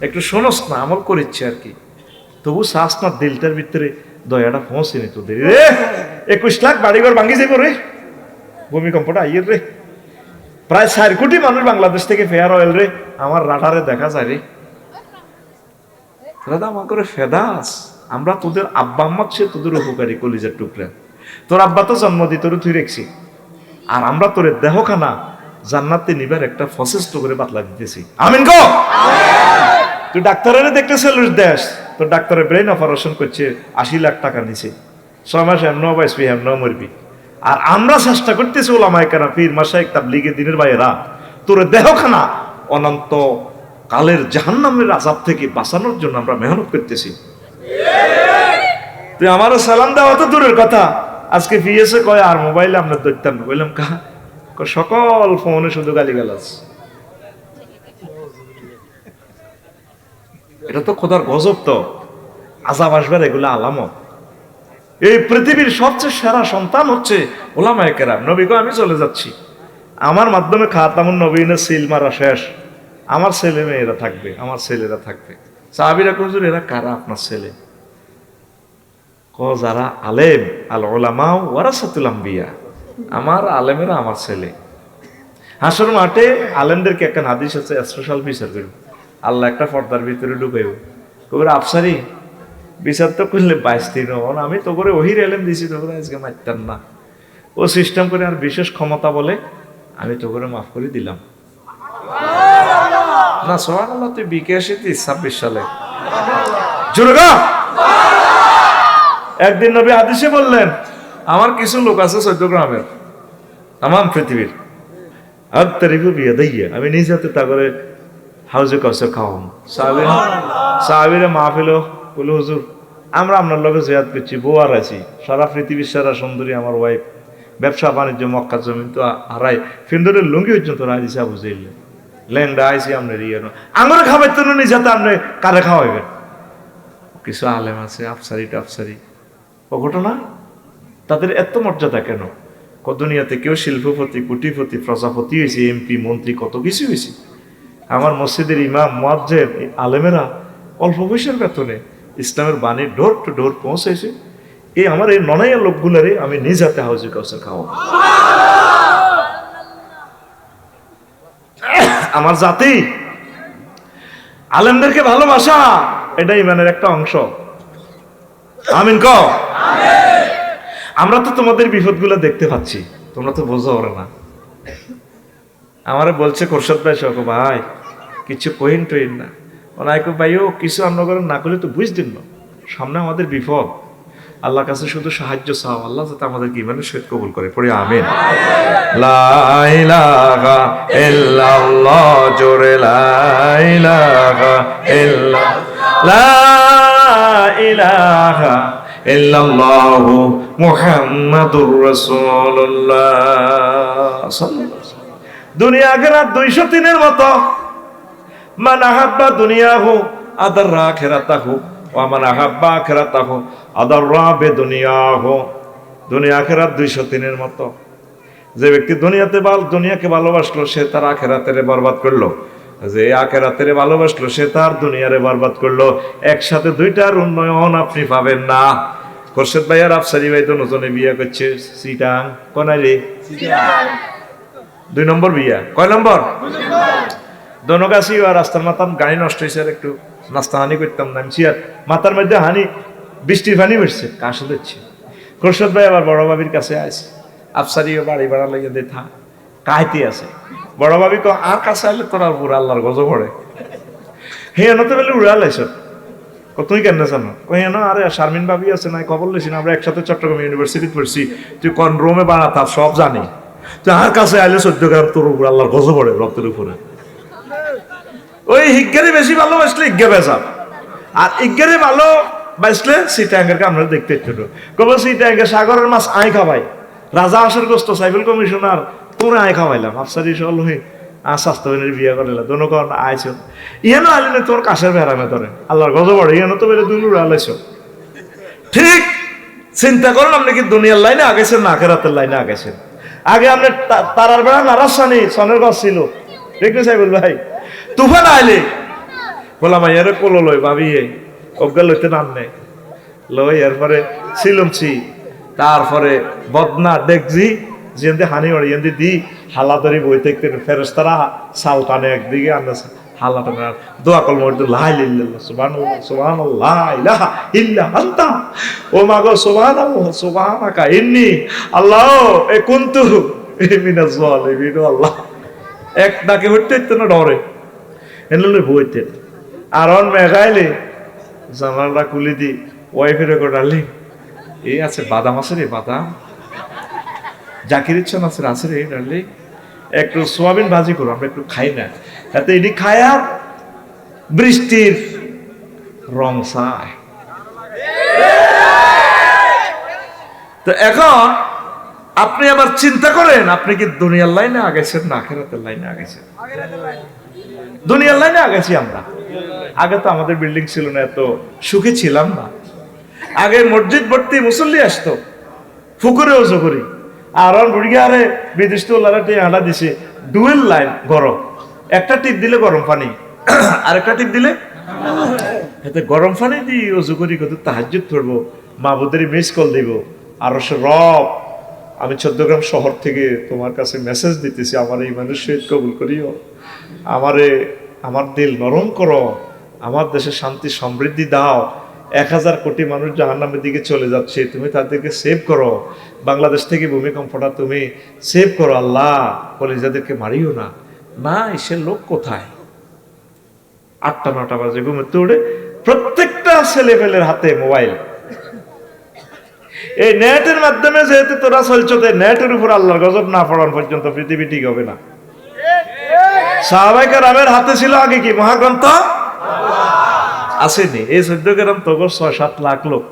একটু শোনস না আমল করিচ্ছে আর কি তবু শ্বাস না দিলটার ভিতরে দয়াটা পৌঁছেনি তোদের রে 21 লাখ বাড়িঘর ভাঙ্গি যাবো রে ভূমিকম্পটা আইয়ের রে প্রায় 4 কোটি মানুষ বাংলাদেশ থেকে ফেয়ার অয়েল রে আমার রাডারে দেখা যায় রে দাদা আমার করে ফেদাস আমরা তোদের আব্বা আম্মা সে তোদের উপকারী কলিজার টুকরা তোর আব্বা তো জন্ম দিয়ে তোর তুই রেখছি আর আমরা তোর দেহখানা জান্নাতে নিবার একটা প্রসেস করে বাতলা দিতেছি আমিন গো তুই ডাক্তারের দেখতে সেলুস দেশ তোর ডাক্তারের ব্রেন অপারেশন করছে 80 লাখ টাকা নিছে 6 মাস এমন বাঁচবি এমন মরবি আর আমরা চেষ্টা করতেছি ওলামায়ে কেরাম পীর মাশায়েখ তাবলীগের দিনের বাইরা তোর দেহখানা অনন্ত কালের জাহান্নামের আযাব থেকে বাঁচানোর জন্য আমরা মেহনত করতেছি তুই আমারও সালাম দেওয়া তো দূরের কথা আজকে পিএসএ কয় আর মোবাইলে আমরা ধরতাম না বললাম সকল ফোনে শুধু গালিগালাজ এটা তো খোদার গজব তো আযাব আসবার এগুলো আলামত এই পৃথিবীর সবচেয়ে সেরা সন্তান হচ্ছে ওলামায়ে কেরাম নবী গো আমি চলে যাচ্ছি আমার মাধ্যমে খাতামুন নবীনের সিল মারা শেষ আমার ছেলে মেয়েরা থাকবে আমার ছেলেরা থাকবে সাহাবীরা হুজুর এরা কারা আপনার ছেলে যারা আলেম আল উলামা ওয়ারাসাতুল আম্বিয়া আমার আলেমেরা আমার ছেলে হাসর মাঠে আলেমদেরকে একটা হাদিস আছে স্পেশাল বিচার করব আল্লাহ একটা পর্দার ভিতরে ঢুকাইব কবর আফসারি বিচার তো করলে 22 দিন আমি তো করে ওহির এলেম দিছি তো করে আজকে মারতাম না ও সিস্টেম করে আর বিশেষ ক্ষমতা বলে আমি তো করে মাফ করে দিলাম না সুবহানাল্লাহ তুই বিকেএসে 26 সালে জোরগা একদিন নবী হাদিসে বললেন আমার কিছু লোক আছে 14 গ্রামের তাম পৃথিবীর আমি নিজে হাতে তা করে হাউজে কাউসার খাওয়াবো। সাহাবীরা মাহফিল বলে হুজুর আমরা আপনার লগে জিয়াদ করছি, বউ আর আছি, সারা পৃথিবীর সারা সুন্দরী আমার ওয়াইফ, ব্যবসা বাণিজ্য মক্কা জমিন তো হারাই, ফিন্দরের লুঙ্গি পর্যন্ত রায় দিছে আবু জাহেল, ল্যাংডা আইসি আপনার ইয়ে আমার খাবাইতে নি যাতে আপনি কারে খাওয়াইবেন। কিছু আলেম আছে আফসারি টাফসারি ও ঘটনা, তাদের এত মর্যাদা কেন? দুনিয়াতে কেউ শিল্পপতি, কোটিপতি, প্রজাপতি হয়েছে, এমপি, মন্ত্রী, কত কিছু হয়েছে। আমার মসজিদের ইমাম, মুয়াজ্জিন, আলেমেরা অল্প পয়সার বেতনে ইসলামের বাণী ডোর টু ডোর পৌঁছাইছে। এই আমার এই ননাইয়া লোকগুলারে আমি নিজ হাতে হাউজে কাউসার খাওয়াবো। আমার জাতি আলেমদেরকে ভালোবাসা, এটা ইমানের একটা অংশ। আমিন কও। আমরা তো তোমাদের বিপদগুলো দেখতে পাচ্ছি, তোমরা তো বোঝো ওরা না। আমারে বলছে খোরশেদ ভাই, সক ভাই কিছু কহিন টইন না, ওনাকে ভাইও কিছু অন্য করেন না করলে তো বুঝতেন না, সামনে আমাদের বিপদ, আল্লাহর কাছে শুধু সাহায্য চাও, আল্লাহ যাতে আমাদেরকে ইমানের সহিত কবুল করে। পড়ি আমিন। লা ইলাহা ইল্লাল্লাহ, জোরে লা ইলাহা ইল্লাল্লাহ, লা ইলাহা ইল্লাল্লাহু মুহাম্মাদুর রাসূলুল্লাহ। দুনিয়া আখিরাত 203 মতো। মান আহাব্বা দুনিয়াহু আদাররা আখিরাতাহু ওয়া মান আহাব্বা আখিরাতাহু আদাররা বিদুনিয়াহু। দুনিয়া আখিরাত 203 মতো। যে ব্যক্তি দুনিয়াকে ভালোবাসলো সে তার আখিরাতের বরবাদ করলো, যে আখিরাতের ভালোবাসলো সে তার দুনিয়ারে বরবাদ করলো। একসাথে দুইটার উন্নয়ন আপনি পাবেন না। খোরশেদ ভাই আর আফসারি ভাই তো নতুনে বিয়ে করছে চিটাং কোনাইলে, 2 নম্বর বিয়া। কয় নম্বর? দনগাছি আর রাস্তার মাথার গাড়ি নষ্ট হয়েছে, আর একটু নাস্তা হানি করতাম, নামছি আর মাথার মধ্যে হানি বৃষ্টির পানি বেরছে, কাশে দিচ্ছে। খোরশেদ ভাই আবার বড় ভাবির কাছে আছে, আফসারিও বাড়ি ভাড়া লেগে দিয়ে থা কাহিতে আছে। বড় ভাবি কো আর কাছে আইলে তোরা পুরো আল্লাহর গজব পড়ে। হে এনতে বলে উড়ালাইছ, তুই কেন জানো? কই না, আরে শারমিন ভাবি আছে না, খবর লেছি না, আমরা একসাথে চট্টগ্রাম ইউনিভার্সিটি পড়ছি, তুই কোন রোমে বাড়া তার সব জানি, তুই আর কাছে আইলে 14 গ্রাম তোর উপর আল্লাহর গজব পড়ে রক্তের উপরে। ওই হিজ্ঞারে বেশি ভালোবাসলে হিজ্ঞা বেজা, আর ইজ্ঞারে ভালো বাসলে সিটাঙ্গের আমরা দেখতে একটু কব সিটাঙ্গের সাগরের মাছ আয় খাওয়াই, রাজা আসর গোস্ত সাইফুল কমিশনার তোরে আয় খাওয়াইলাম, আফসারি সল হয়ে স্বাস্থ্যবানের বিয়ে করলা দোনো কারণ আইছ ইয়েনো আইলে তোর কাশের বেড়ামে ধরে আল্লাহর গজব পড়ে, ইয়েনো তো বেড়ে দুলুর আলাইছ। ঠিক চিন্তা করুন, আপনি কি দুনিয়ার লাইনে আগেছেন না আখেরাতের লাইনে আগেছেন? আগে আপনি তারার বেড়া নারাসানি সনের গাছ ছিল, দেখলি সাইফুল ভাই, তুফান আইলে বললাম এর কোলো লই ভাবি অজ্ঞা লইতে নামনে লই, এরপরে সিলমছি, তারপরে বদনা দেখছি যেতে হানি ওড়ি এমনি দি হালা ধরি বই দেখতে ফেরেশতারা সাল টানে একদিকে আন্না হালা টানে দোয়া কল মরতে লা ইল্লাল্লাহ সুবহানাল্লাহ সুবহানাল্লাহ ইলাহা ইল্লা আনতা, ও মাগো সুবহানাল্লাহ সুবহানাকা ইন্নী আল্লাহ এ কুনতু মিনাজ জালিমিন। আল্লাহ এক ডাকে হইতে না ডরে এনলে বইতে আর অন মেঘাইলে জানালা খুলে দি ওয়াইফের ডালি এই আছে বাদাম আছে রে, বাদাম জাকির ইচ্ছা আছে রে ডালি, একটু সোয়াবিন ভাজি করো, আমরা একটু খাই না, এতে এটি খায় আর বৃষ্টির রং চায়। তো এখন আপনি আবার চিন্তা করেন, আপনি কি দুনিয়ার লাইনে আগেছেন না আখিরাতের লাইনে আগেছেন? দুনিয়ার লাইনে আগেছি আমরা। আগে তো আমাদের বিল্ডিং ছিল না, এত সুখী ছিলাম না। আগে মসজিদ ভর্তি মুসল্লি আসতো, ফুকুরে ওজো করি, আর বুড়িয়ারে বিদেশ তো আটা দিছে ডুয়েল লাইন গরম, একটা টিপ দিলে গরম পানি, আরেকটা টিপ দিলে এতে গরম পানি দিয়ে ওজু করি, কত তাহাজ্জুদ পড়বো, মাহবুদের মিস কল দিব, আর রব আমি 14 গ্রাম শহর থেকে তোমার কাছে মেসেজ দিতেছি, আমার এই মানুষ সহিত কবুল করিও, আমার দিল নরম করো, আমার দেশে শান্তি সমৃদ্ধি দাও, 1000 কোটি মানুষ জাহান্নামের দিকে চলে যাচ্ছে, তুমি তাদেরকে সেভ করো, বাংলাদেশ থেকে ভূমিকম্পটা তুমি সেভ করো আল্লাহ, কলিজাদেরকে মারিও না। না সে লোক কোথায়? 8টা-9টা বাজে ঘুমোতে উঠে প্রত্যেকটা ছেলে পেলের হাতে মোবাইল। এই নেটের মাধ্যমে যেহেতু তোরা চলছ, নেটের উপর আল্লাহর গজব না পড়ান পর্যন্ত পৃথিবী ঠিক হবে না। সাহাবায়ে কেরামের হাতে ছিল আগে কি মহাগ্রন্থ আসেনি। এই 14 গ্রাম তখন 6-7 লাখ লোক,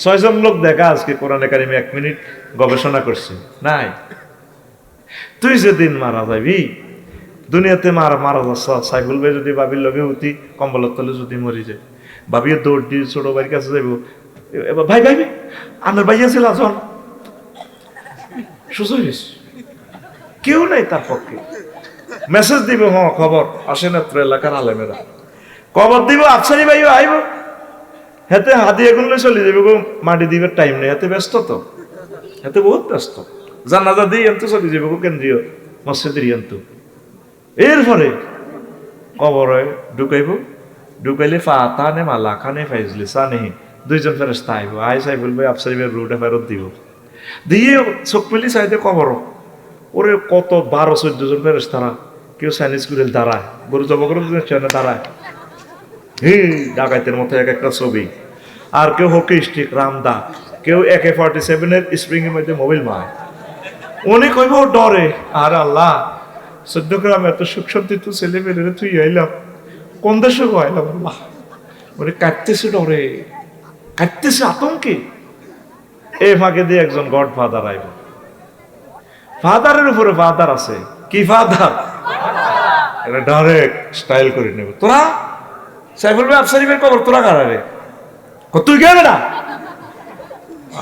6জন লোক দেখা আজকে কোরআনে কারিমে 1 মিনিট গবেষণা করছে নাই। তুই যেদিন মারা যাবি, দুনিয়াতে মারা যাচ্ছ, সাইফুল ভাই যদি বাবির লগে উঠি কম্বলের তলে যদি মরি যায়, বাবিও দৌড় দিয়ে ছোট ভাইয়ের কাছে যাইব, এবার ভাই ভাই আমার ভাই আছে লাজন সুযোগ, কেউ নাই তার পক্ষে। মেসেজ দিব, খবর আসে না তোর এলাকার আলেমেরা, কবর দিব, আফসারি ভাইও আইব, হাতে হাদিয়া গুলো চলে যাবে গো, মাটি দিবার টাইম নেই, হাতে ব্যস্ত, তো হাতে বহুত ব্যস্ত, জানাজা দিয়ে এত চলে যাবে গো কেন্দ্রীয় মসজিদের ইয়ন্তু। এরপরে কবরে ঢুকাইব, ঢুকাইলে ফাতা নে মালা খানে ফাইজলি সানেহি 2জন ফেরেশতা আইব, আই সাইফুল ভাই আফসারি ভাই রুটে ফেরত দিব, দিয়ে চোখ মিলি চাইতে কবর, ওরে কত 12-14 জন ফেরেশতারা, কেউ চাইনিজ কুড়েল দাঁড়ায়, গরু জব করে দাঁড়ায়, ডাকাইতের মতো এক একটা ছবি, আর কেউ হকি স্টিক রামদা, কেউ AK-47 স্প্রিং এর মধ্যে মোবাইল মায়, উনি কইব ডরে, আর আল্লাহ 14 গ্রাম এত সুখ শান্তি তো ছেলে মেলে তুই আইলাম, কোন দেশে আইলাম আল্লাহ, ওরে কাটতেছে ডরে, কাটতেছে আতঙ্কে। এই ফাঁকে দিয়ে একজন গড ফাদার আইব, ফাদারের উপরে ফাদার আছে, কি ফাদার, এটা ডাইরেক্ট স্টাইল করে নেবে, তোরা সাইফুল ভাই আফসারি ভাই কবর তোরা কারাবে, তুই গেবে না,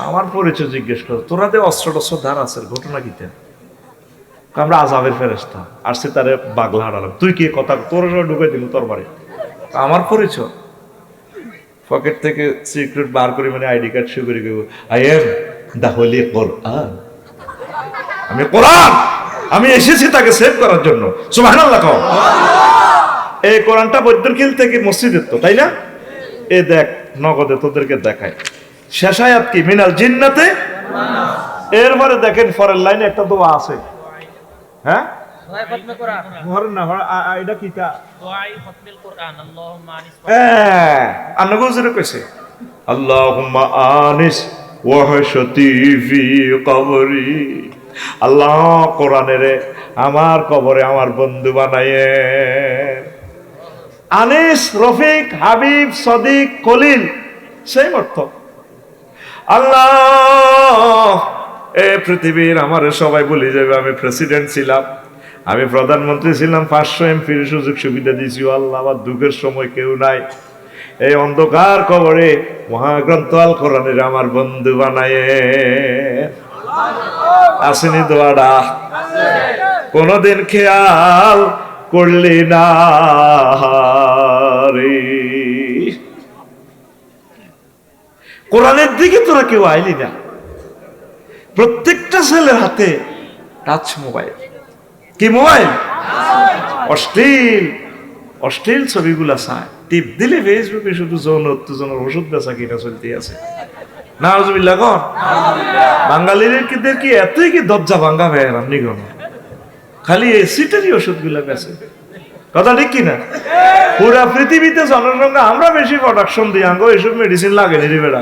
আমার পরিচয় জিজ্ঞেস কর, তোরা দে অস্ত্র টস্ত্র ধার আছে, ঘটনা কিতে, আমরা আজাবের ফেরেশতা আসছে, তারে বাগলা হারালাম, তুই কি কথা, তোর ঢুকে দিল তোর বাড়ি, আমার পরিচয়, পকেট থেকে সিক্রেট বার করে মানে আইডি কার্ড শুরু করে গেব, আই এম দা হোলি কোরআন, আমি কোরআন, আমি এসেছি তাকে সেভ করার জন্য, সুবহানাল্লাহ কও। এই কোরআনটা বৈদ্যুরখিল থেকে মসজিদে, তো তাই না, এ দেখ নগদে তোদেরকে দেখায়, শেষ আয়াত কি মিনাল জিন্নাতে, এরপরে দেখেন পরের লাইনে একটা দোয়া আছে, হ্যাঁ এটা কি কইছে, আল্লাহুম্মা আনিস ওয়াহশতি ফি কবরি, আল্লাহ কোরআনের আমার কবরে আমার বন্ধু বানায়ে, আনিস রফিক হাবিব সদিক খলিল সেই অর্থ, আল্লাহ এ পৃথিবীর আমার সবাই বলে যাবে আমি প্রেসিডেন্ট ছিলাম, আমি প্রধানমন্ত্রী ছিলাম, 500 এমপির সুযোগ সুবিধা দিয়েছি, আল্লাহ আমার দুঃখের সময় কেউ নাই, এই অন্ধকার কবরে মহাগ্রন্থ আল কোরআনের আমার বন্ধু বানায়ে, আসেনি দোয়াটা, কোনদিন খেয়াল করলি না রে, কোরআনের দিকে তোরা কেউ আইলি না, প্রত্যেকটা ছেলের হাতে টাচ মোবাইল, কি মোবাইল, অশ্লীল অশ্লীল ছবিগুলা চায়, টিপ দিলে ফেসবুকে শুধু যৌন উত্তেজনার ওষুধ বেচা কিনা চলতে আছে, নাউজুবিল্লাহ কর। বাঙালির কি এতই কি দরজা ভাঙ্গা ভাই আপনি কোন, খালি এই সিটেরই ওষুধ গুলা বেচে, কথা ঠিক কিনা, পুরা পৃথিবীতে জনসংখ্যা আমরা বেশি প্রোডাকশন দিই, আঙ্গো এসব মেডিসিন লাগে নি বেড়া,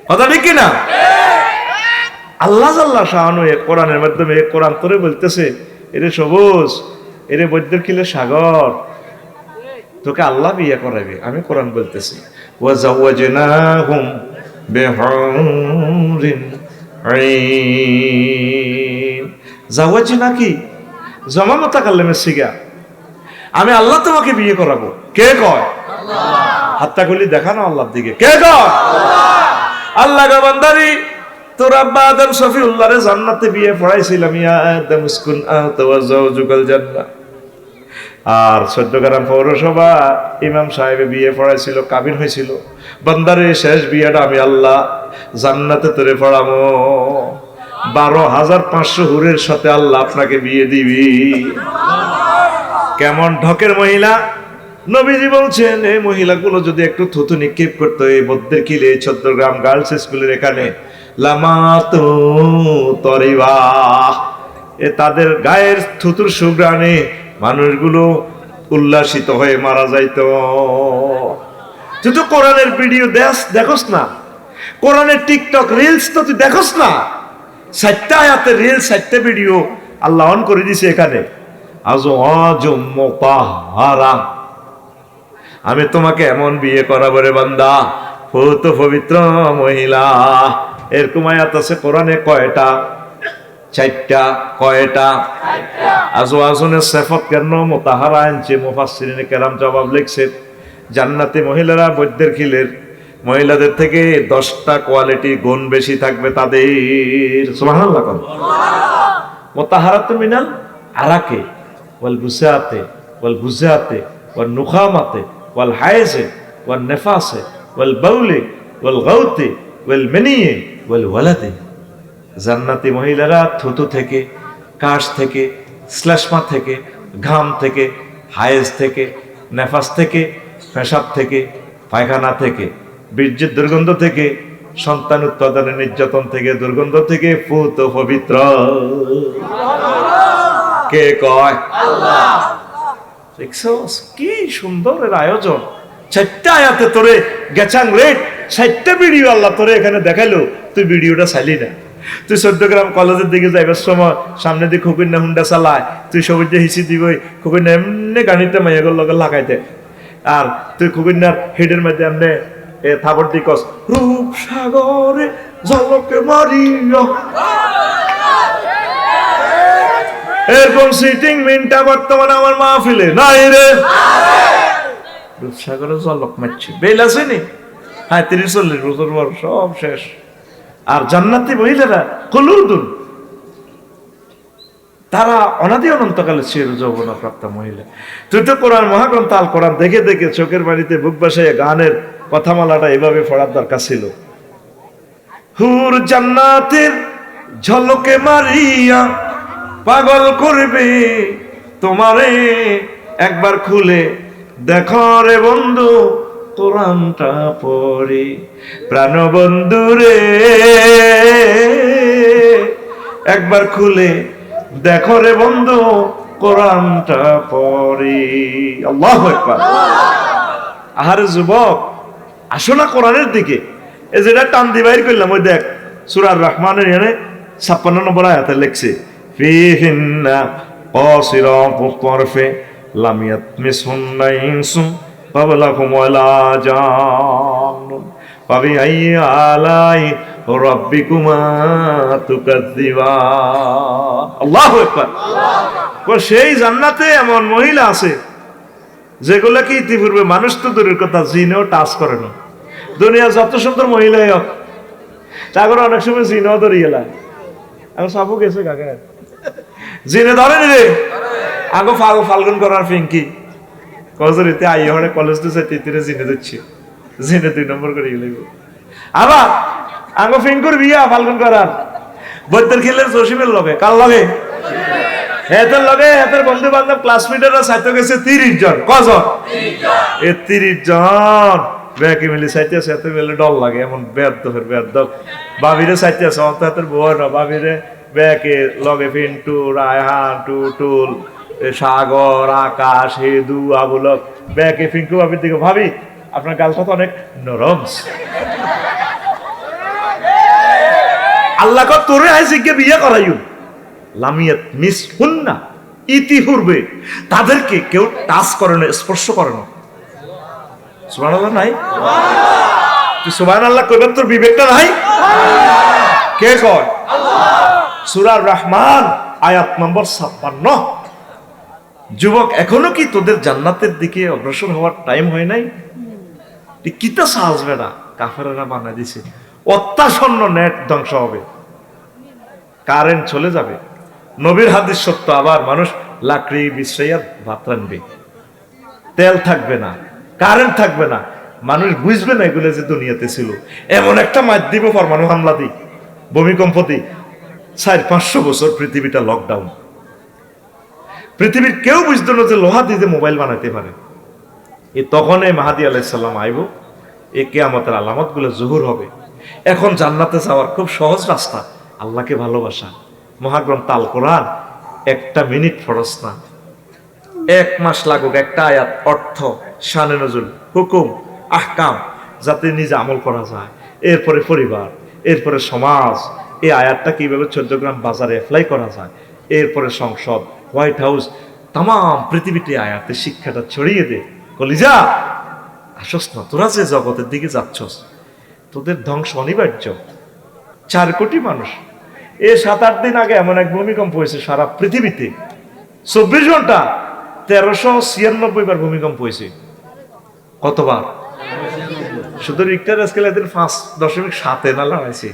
কথা ঠিক কিনা। আল্লাহ জাল্লা শাহানু কোরআনের মাধ্যমে কোরআন তোরে বলতেছে, এরে সবুজ, এরে বৈদ্যুরখিলে সাগর, তোকে আল্লাহ বিয়ে করাবে, আমি কোরআন বলতেছি, ওয়াজাওয়াজনাহুম বিহুরিন আইন, জাওয়াজনা কি জমা মুতাকাল্লিমের সিগা, আমি আল্লাহ তোমাকে বিয়ে করাবো, কে কয়, হাতটা খুলি দেখানো আল্লাহর দিকে, কে কয়, আল্লাহ গো বান্দারি, তোর আব্বা আদম শফিউল্লাহরে জান্নাতে বিয়ে পড়াইছিলাম, ইয়া আদম উসকুন আনতা ওয়া যাওজুকাল জান্নাহ, আর 14 গ্রাম পৌরসভা ইমাম সাহেব বিয়ে পড়াইছিল, কাবিন হয়েছিল, বান্দারে শেষ বিয়েটা আমি আল্লাহ জান্নাতে তোরে পড়াবো, 12,500 হুরের সাথে আল্লাহ আপনাকে বিয়ে দিবি। কেমন ঢকের মহিলা, নবীজি বলছেন এই মহিলাগুলো যদি একটু থুতু নিক্ষেপ করতো এই বদ্দেরখিলে 14 গ্রাম গার্লস স্কুলের এখানে, লামাতু তরিবা, এ তাদের গায়ের থুতুর সুঘ্রাণে মানুষগুলো উল্লাসিত হয়ে মারা যাইতো। তুই তো কোরআনের ভিডিও দেখোস না, কোরআনের টিকটক রিলস তো তুই দেখোস না, 4টা আয়াতের রিলস 4টা ভিডিও আল্লাহ অন করে দিছে এখানে, আজওয়াজুম মুতাহহারা, আমি তোমাকে এমন বিয়ে করাবো রে বান্দা, পূত পবিত্র মহিলা। এরকম আয়াত আছে কোরআনে কয়টা? 4টা। কয়টা? আজওয়াজুনের সিফাত কেন মুতাহহারা আনছে? মুফাসসিরিনে কেরাম জবাব লিখছেন, জান্নাতি মহিলারা বৈদ্যের খিলের মহিলাদের থেকে 10টা কোয়ালিটি গুণ বেশি থাকবে তাদের। সুবহানাল্লাহ। মুতাহহারাতুন মিনাল আরাকে ওয়াল বুসাতে ওয়াল বুজাতে ওয়াল নুখামাতে ওয়াল হায়জে ওয়াল নেফাসে ওয়াল বাউলে ওয়াল গাউতে ওয়াল মানিয়ে ওয়াল ওয়ালাদে। জান্নাতি মহিলারা থুতু থেকে, কাশ থেকে, শ্লেষ্মা থেকে, ঘাম থেকে, হায়েজ থেকে, নেফাস থেকে, পেশাব থেকে, পায়খানা থেকে, বীর্যের দুর্গন্ধ থেকে, সন্তান উৎপাদনের নির্যাতন থেকে, দুর্গন্ধ থেকে পূত পবিত্র। কে কয়? আল্লাহ। দেখছস কি সুন্দর এর আয়োজন। 4টা আয়াতে তোরে গেছাং রেট, 4টা ভিডিও আল্লাহ তোরে এখানে দেখাইলো, তুই ভিডিওটা চাইলি না। তুই 14 গ্রাম কলেজের দিকে যাইবার সময় সামনে দিয়ে খুকুন্না হুন্ডা চালায়, তুই সবুজ হিসি দিবই, খুকুন্না এমনি গাড়িটা মাইয়াগর লগে লাগাইতে, আর তুই খুকুন্নার হেডের মধ্যে এমনি থাপড় দি কস, রূপ সাগরে ঝলকে মারিয়া। এরকম সিটিং মিনটা বর্তমানে আমার মাহফিলে নাই রে। রূপসাগরে ঝলক মারছে, বেল আসেনি? হ্যাঁ, 30-40 বছর পর সব শেষ। আর জান্নাতি মহিলারা খুলুদুন, তারা অনাদি অনন্তকালে চির যৌবন প্রাপ্ত মহিলা। তুই তো কোরআন মহাগ্রন্থ আল কোরআন দেখে দেখে চোখের বাড়িতে বুক বাসায় গানের কথামালাটা এভাবে পড়ার দরকার ছিল। হুর জান্নাতের ঝলকে মারিয়া পাগল করবে তোমারে, একবার খুলে দেখো রে বন্ধু কোরআনটা পড়ে। প্রাণ বন্ধু রে একবার খুলে দেখো রে বন্ধু কোরআনটা পড়ে। আল্লাহু আকবার। আহারে যুবক, আসো না কোরআনের দিকে। এই যেটা টান দি বাইর করলাম, ওই দেখ সূরা রহমানের 56 নম্বর আয়াতে লিখছে, ফিহিন্না কাসিরাতুত তারফি লাম ইয়াতমিসহুন্না ইনসুন ক্বাবলাহুম ওয়ালা জান ফাবিআইয়ি আলাই রাব্বিকুমা তুকাযযিবান। আল্লাহু আকবার। সেই জান্নাতে এমন মহিলা আছে যেগুলো কি ইতিপূর্বে মানুষ তো দূরের কথা জিনেও টাচ করে না। দুনিয়া যত সুন্দর মহিলাই হোক, তারপরে অনেক সময় জিনেও ধরিয়ে লাগে। এখন সাবু গেছে কাকা, জিনে ধরেন রে আগো ফাল্গুন করার ফিঙ্কি কজরিতে আইয়ে হলে কলেজ তো তিতিরে জিনে দিচ্ছি, জিনে 2 নম্বর করে গেলে। আবার আগো ফিঙ্কুর বিয়া ফাল্গুন করার বৈদ্যের খেলের জসিমের লগে, কার লগে? হেতের লগে। হেতের বন্ধু বান্ধব ক্লাসমেটরা সাইতে গেছে 30 জন। কজন? 30 জন। এ 30 জন ব্যাকে মিলে সাইতে আছে, এত মিলে ডল লাগে, এমন বেয়াদবের বেয়াদব। বাবিরে সাইতে আছে, অন্ত হাতের বউ না, বাবিরে ব্যাকে লগে পিন্টু, রায়হান, টুটুল, সাগর, আকাশ, হেদু, আবুলক ব্যাকে পিঙ্কু বাবির দিকে, ভাবি আপনার গালটা তো অনেক নরম। আল্লাহ কর তোরে আইসিকে বিয়ে করাইও লামিয়াত মিস হুন্না, ইতিপূর্বে তাদেরকে কেউ টাচ করে না, স্পর্শ করে না। সুবহানাল্লাহ নাই? তুই সুবহানাল্লাহ কইবার তোর বিবেকটা নাই? কে কয়? আল্লাহ। সূরা রহমান আয়াত নম্বর 56। যুবক, এখনো কি তোদের জান্নাতের দিকে অগ্রসর হওয়ার টাইম হয় নাই? কিতা সাজবে না, কাফেররা বানাই দিছে। অত্যাসন্ন নেট ধ্বংস হবে, কারেন্ট চলে যাবে। নবীর হাদিস সত্য, আবার মানুষ লাকড়ি বিছাইয়া ভাত রানবে, তেল থাকবে না, কারেন্ট থাকবে না, মানুষ বুঝবে না এগুলো যে দুনিয়াতে ছিল। এমন একটা মাধ্যম পরমাণু হামলা দিই, ভূমিকম্প দিই, 400-500 বছর পৃথিবীটা লকডাউন। পৃথিবীর কেউ বুঝতো না যে লোহা দিয়ে মোবাইল বানাতে পারে। তখন এই মাহাদি আলাইহিস সালাম আইব, এই কিয়ামতের আলামত গুলো জহুর হবে। এখন জান্নাতে যাওয়ার খুব সহজ রাস্তা, আল্লাহকে ভালোবাসা। মহাগ্রন্থ আল কোরআন 1 মিনিট ফরজ না, 1 মাস লাগুক একটা আয়াত অর্থ, শানে নজুল, হুকুম, আহকাম যাতে নিজে আমল করা যায়। এরপরে পরিবার, এরপরে সমাজ, এই আয়াতটা কিভাবে 14 গ্রাম বাজারে অ্যাপ্লাই করা যায়, এরপরে সংসদ, হোয়াইট হাউস, তাম পৃথিবীতে আয়াতে শিক্ষাটা ছড়িয়ে দে। কলিজা আসস না, তোরা যে জগতের দিকে যাচ্ছস তোদের ধ্বংস অনিবার্য। 4 কোটি মানুষ, 7-8 দিন আগে এমন এক ভূমিকম্প হয়েছে সারা পৃথিবীতে, 24 ঘন্টা 1396 বার ভূমিকম্প হয়েছে। কতবার? শুধু রিক্টার স্কেলে 5.7 না লড়াইছে,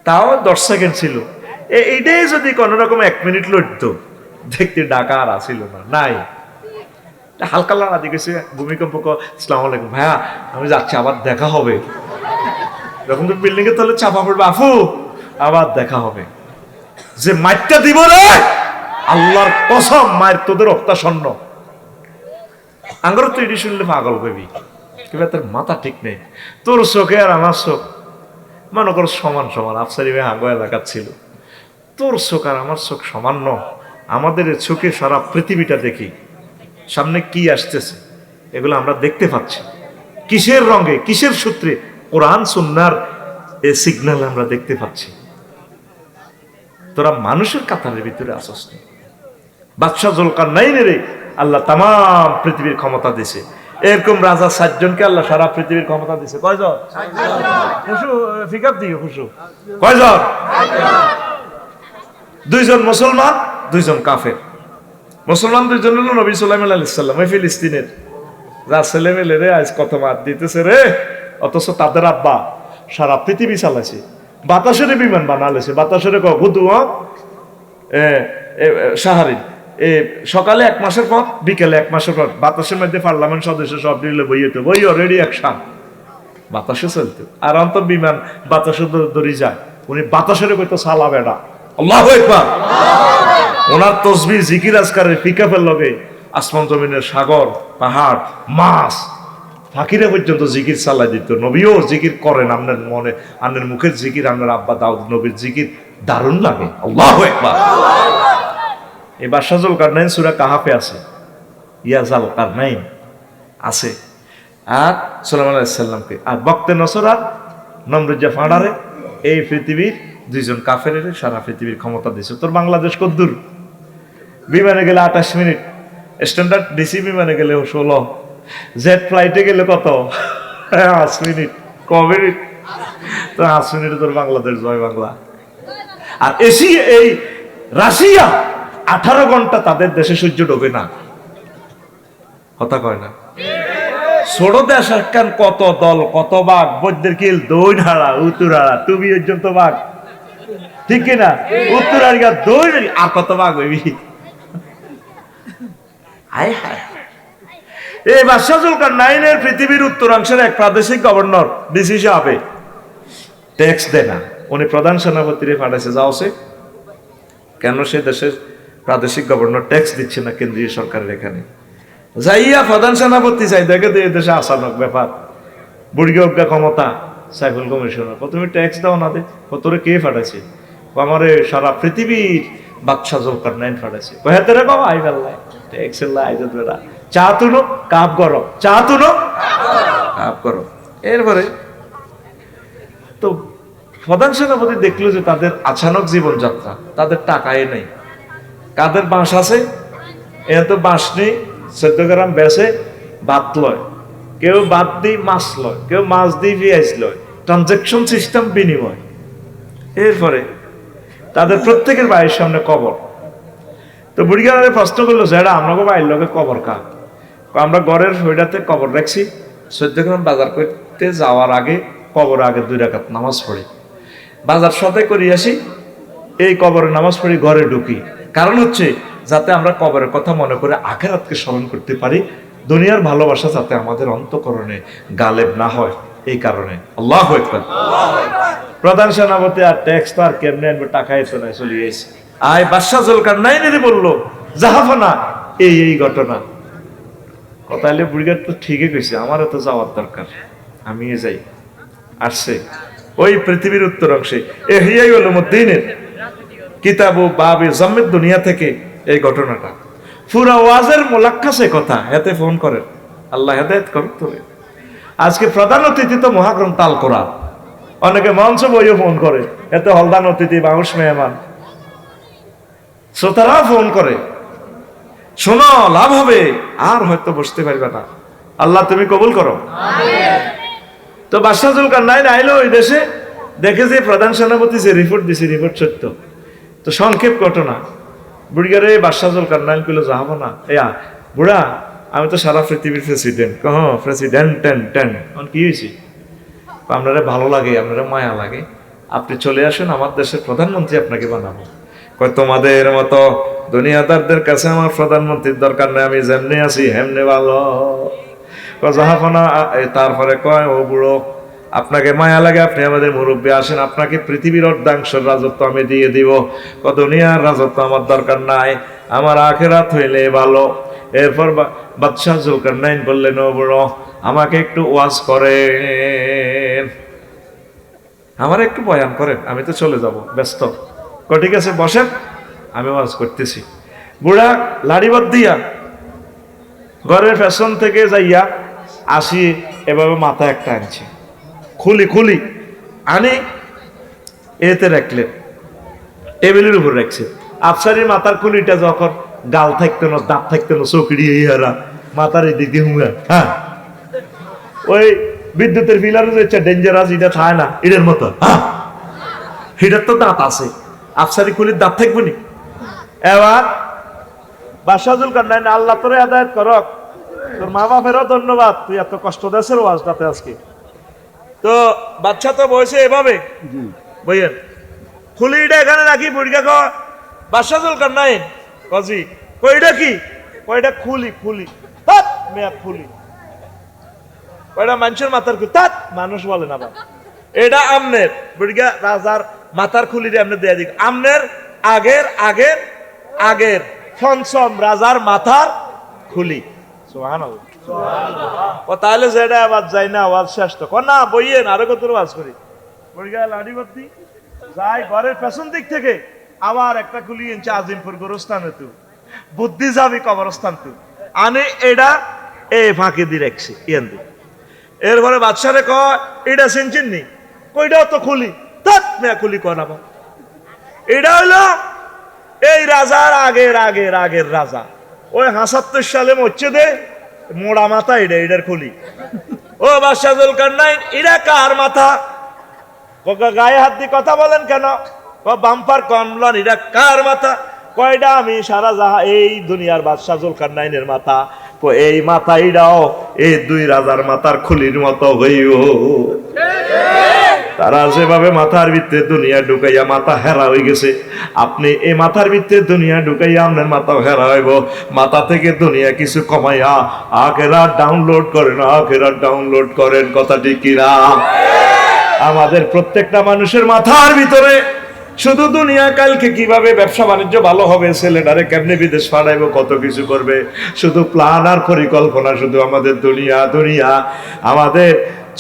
তাও 10 সেকেন্ড ছিল। এইটাই যদি কোন রকম 1 মিনিট লড়তো, দেখতে ডাকা আর আসিল না, নাই হালকা লড়া দিকেছে ভূমিকম্প। আসসালামু আলাইকুম ভাইয়া, আমি যাচ্ছি, আবার দেখা হবে। যখন তো বিল্ডিং এর তলে চাপা পড়বে, আফু আবার দেখা হবে। যে মাইরটা দিব রে, আল্লাহর কসম মায়ের তোদের অত্যাসন্ন। আঙ্গর তো এটি শুনলে পাগল বেবি, কিংবা তোর মাথা ঠিক নেই। তোর চোখে আর আমার চোখ মনে করো সমান সমান। আফসারি ভাই আঙ্গ এলাকার ছিল, তোর চোখ আর আমার চোখ সমান ন। আমাদের চোখে সারা পৃথিবীটা দেখি, সামনে কি আসতেছে এগুলো আমরা দেখতে পাচ্ছি। কিসের রঙে, কিসের সূত্রে? কোরআন সুন্নাহর এই সিগন্যাল আমরা দেখতে পাচ্ছি। তোরা মানুষের কাতারের ভিতরে আসস না। বাদশাহ জুলকারনাইনের আল্লাহ তাম পৃথিবীর ক্ষমতা দিছে। এরকম রাজা 7 জনকে আল্লাহ সারা পৃথিবীর ক্ষমতা দিছে। কয়জন? কয়জন? 2 জন মুসলমান, 2 জন কাফের। মুসলমান 2 জন হলো নবী সুলাইমান আলাইহিস সালাম, ওই ফিলিস্তিনের যা ছেলে মেলে রে আজ কত মার দিতেছে রে, অথচ তাদের আব্বা সারা পৃথিবী চালাইছে। বাতাসের বিমান বানালেছে, বাতাসের গুদুয়া সাহারিন, সকালে 1 মাসের পর, বিকেলে 1 মাসের পর বাতাসের মধ্যে পার্লামেন্ট সদস্য সব দিলে বইয়েতো, বই অলরেডি একসান বাতাসে চলতো। আর অন্ত বিমান বাতাসে দড়ি যায়, উনি বাতাসের কইতো সালা বেড়া। আল্লাহু আকবার। ওনার তসবিহ জিকির আজকারের ফিকাফের লগে আসমান জমিনের সাগর পাহাড় মাছ ফাকিরে পর্যন্ত জিকির চালাই দিত। নবীও জিকির করেন, আপনার মনে আপনার মুখের জিকির, আপনার আব্বা দাউদ নবীর জিকির দারুণ লাগে। আল্লাহু আকবার। এই বাদশাহ জুলকারনাইন সূরা কাহাফে আছে, ইয়া জালকারনাইন আছে। আর সুলাইমান আলাইহিস সালামকে আর বক্তে নসরা নমরুজা ফাঁড়ারে এই পৃথিবীর 2 জন কাফেরের সারা পৃথিবীর ক্ষমতা দিয়েছে। তোর বাংলাদেশ কত দূর? বিমানে গেলে 28 মিনিট, স্ট্যান্ডার্ড ডিসি বিমানে গেলে 16, জেট ফ্লাইটে গেলে কত? 5 মিনিট। ক মিনিট? তো 5 মিনিটে তোর বাংলাদেশ জয় বাংলা। আর এশিয়া এই রাশিয়া 18 ঘন্টা তাদের দেশে সূর্য ডোবে না। কথা কয় না? ছোট দেশ একখান, কত দল, কত বাঘ, বৈদ্যের কিল, দৌড় হারা, উত্তর হারা, তুমি পর্যন্ত বাঘ, ঠিক কিনা? উত্তর হারিয়া দৌড়, আর কত বাঘ হইবি। হায় হায়। এই বাদশাহ জুলকারনাইনের পৃথিবীর উত্তরাংশের এক প্রাদেশিক গভর্নর ডিসি সাহেবে ট্যাক্স দেয় না। উনি প্রধান সেনাপতিরে পাঠাইছে, যাও সে কেন সে দেশের প্রাদেশিক গভর্নর ট্যাক্স দিচ্ছে না কেন্দ্রীয় সরকারের এখানে। যাইয়া প্রধান সেনাপতি চাই দেখে দিয়ে দেশে আসানক ব্যাপার, বুড়িগে অজ্ঞা ক্ষমতা সাইফুল কমিশনার, প্রথমে ট্যাক্স দাও না দে। কতরে কে ফাটাইছে? আমারে সারা পৃথিবীর বাদশাহ জুলকারনাইন ফাটাইছে। কহেতে রে বাবা আই বেল্লাই ট্যাক্সের লাই বেড়া, চা তুনো কাপ করো, চা তুনো কাপ করো। এরপরে তো প্রধান সেনাপতি দেখলো যে তাদের আচানক জীবনযাত্রা, তাদের টাকায় নেই। কাদের বাঁশ আছে? এ তো বাঁশ নেই, 14 গ্রাম বেচে ভাত লয়, কেউ ভাত দিয়ে মাছ লয়, কেউ মাছ দিয়ে পেঁয়াজ লয়, ট্রানজাকশন সিস্টেম বিনিময়। এরপরে তাদের প্রত্যেকের বাড়ির সামনে কবর। তো বুড়িগারে প্রশ্ন করলো, যেটা আমাকে বাড়ির লোকে কবর কা? আমরা ঘরের ওইটাতে কবর রাখছি, 14 গ্রাম বাজার করতে যাওয়ার আগে কবর আগে 2 রাকাত নামাজ পড়ি, বাজার সদাই করি আসি, এই কবরে নামাজ পড়ি, ঘরে ঢুকি। কারণ হচ্ছে যাতে আমরা কবরের কথা মনে করে আখিরাতকে স্মরণ করতে পারি, দুনিয়ার ভালোবাসা যাতে আমাদের অন্তঃকরণে গালেব না হয়, এই কারণে। আল্লাহু আকবার। প্রধান সেনাপতি আর ট্যাক্স তো আর কেমনে আনবে, টাকা এসে নাই, চলে এসে আয় বাদশাহ জুলকারনাইন বললো জাহাফনা এই এই ঘটনা। কথা হলে বুড়িগার তো ঠিকই কইছে, আমারও তো যাওয়ার দরকার, আমি যাই। আসছে ওই পৃথিবীর উত্তর অংশে ইহইয়া উলুমুদ্দিনের কিতাবু বাবে জাম্মিদ দুনিয়া থেকে এই ঘটনাটা পুরা ওয়াজের মোলাক্কাসে কথা। এতে ফোন করেন, আল্লাহ হেদায়েত করুক। তবে আজকে প্রধান অতিথি তো মহাগ্রন্থ আল কোরআন, অনেকে মঞ্চ বইও ফোন করে, এতে হলদান অতিথি, বাউস মেহমান। শ্রোতারা ফোন করে, শোনো লাভ হবে, আর হয়তো বসতে পারবে না। আল্লাহ তুমি কবুল করো। তো বাদশাহ জুলকারনাইন আইলো ওই দেশে, দেখে যে প্রধান সেনাপতি যে রিপোর্ট দিছে রিপোর্ট সত্য। তো সংক্ষেপ ঘটনা, বুড়িগারে বাদশাহ জুলকারনাইন কইলো যাবো না। বুড়া, আমি তো সারা পৃথিবীর প্রেসিডেন্ট। প্রেসিডেন্ট টেন টেন কি হয়েছে? আপনারা ভালো লাগে, আপনারা মায়া লাগে, আপনি চলে আসুন, আমার দেশের প্রধানমন্ত্রী আপনাকে বানাবো। কয় তোমাদের মতো দুনিয়াদারদের কাছে আমার প্রধানমন্ত্রীর দরকার নেই, আমি যেমনি আছি হেমনে ভালো। জাহাফনা তারপরে কয়, ও বুড়ো, আপনাকে মায়া লাগে, আপনি আমাদের মুরব্বী, আসেন, আপনাকে পৃথিবীর অর্ধাংশের রাজত্ব আমি দিয়ে দিব। দুনিয়ার রাজত্ব আমার দরকার নাই, আমার আখেরাত হইলে ভালো। এরপর বাদশাহ জুলকারনাইন বললেন, ও বুড়ো, আমাকে একটু ওয়াজ করেন, আমার একটু বয়ান করেন, আমি তো চলে যাব, ব্যস্ত। ঠিক আছে বসেন, আমি ওয়াজ করতেছি। বুড়া লাড়িবাদ দিয়া ঘরের পেছন থেকে যাইয়া আসি, এভাবে মাথা একটা আনছে, খুলি আনি এতে রাখলেন, টেবিলের উপর রাখছে। আফসারির মাথার খুলিটা যখন গাল থাকতো না, দাঁত থাকতো না, চৌকিড়ি ইহারা মাথার এদিক দিয়ে হুঁয়া, হ্যাঁ, ওই বিদ্যুতের পিলারে যে ডেঞ্জারাস এটা থাকে না, এটার মতো, হ্যাঁ, এটার তো দাঁত আছে, আফসারি খুলির দাঁত থাকবো নি। এবার বাদশাহ জুলকারনাইন, আল্লাহ তোরে আদায়াত করক, তোর মা বাপেরও ধন্যবাদ, তুই এত কষ্ট দেশের ওয়াজটাতে আজকে। তো বাচ্চা তো বয়সে এভাবে বইয়েন খুলিটা এখানে রাখি, বুড়িকা ক বাদশাহ জুলকারনাইন কজি কইটা কি, কয়টা খুলি তাত মেয়া খুলি, কয়টা মানুষের মাথার খুলি তাত মানুষ বলে না বাবা, এটা আমনের বুড়িকা রাজার মাথার খুলি রে আমনে দেয়া দিক, আমনের আগের পঞ্চম রাজার মাথার খুলি। সুবহানাল্লাহ। ও তাহলে যেটা আবার যাই না, আওয়াজ শেষ তো না, বইয়েন আরো কত আওয়াজ করি, বুড়িকা লাড়ি বাতি যাই ঘরের পেছন দিক থেকে আবার একটা খুলি এনেছে, আজিমপুর গোরস্থানে তু বুদ্ধি যাবি কবরস্থান তু আনে, এটা এই ফাঁকে দিয়ে রাখছি ইয়ান। এরপরে বাদশারে কয়, এটা চিনছেন নি, কইটাও তো খুলি তাত মেয়া খুলি কয় না, এটা হইলো এই রাজার আগের রাজা, ওই ৭৫ সালে মরছে দে, মোড়া মাথা, এটার খুলি। ও বাদশাহ জুলকারনাইন, এটা কার মাথা? গায়ে হাত দিয়ে কথা বলেন কেন? বাম্পার কমলন, এটা কার মাথা? কয়টা আমি সারা জাহা এই দুনিয়ার বাদশাহ জুলকারনাইনের মাথা, এই মাথা এটাও এই দুই রাজার মাথার খুলির মতো হইও। তারা যেভাবে মাথার ভিতরে দুনিয়া ঢুকাইয়া মাথা হেরা হয়ে গেছে, আপনি এই মাথার ভিতরে দুনিয়া ঢুকাইয়া আপনার মাথাও হেরা হইব। মাথা থেকে দুনিয়া কিছু কমাইয়া আখেরাত ডাউনলোড করেন, কথা ঠিক কিনা? আমাদের প্রত্যেকটা মানুষের মাথার ভিতরে শুধু দুনিয়া, কালকে কিভাবে ব্যবসা বাণিজ্য ভালো হবে, ছেলেটারে কেমনে বিদেশ পাঠাইবো, কত কিছু করবে, শুধু প্ল্যান আর পরিকল্পনা, শুধু আমাদের দুনিয়া। আমাদের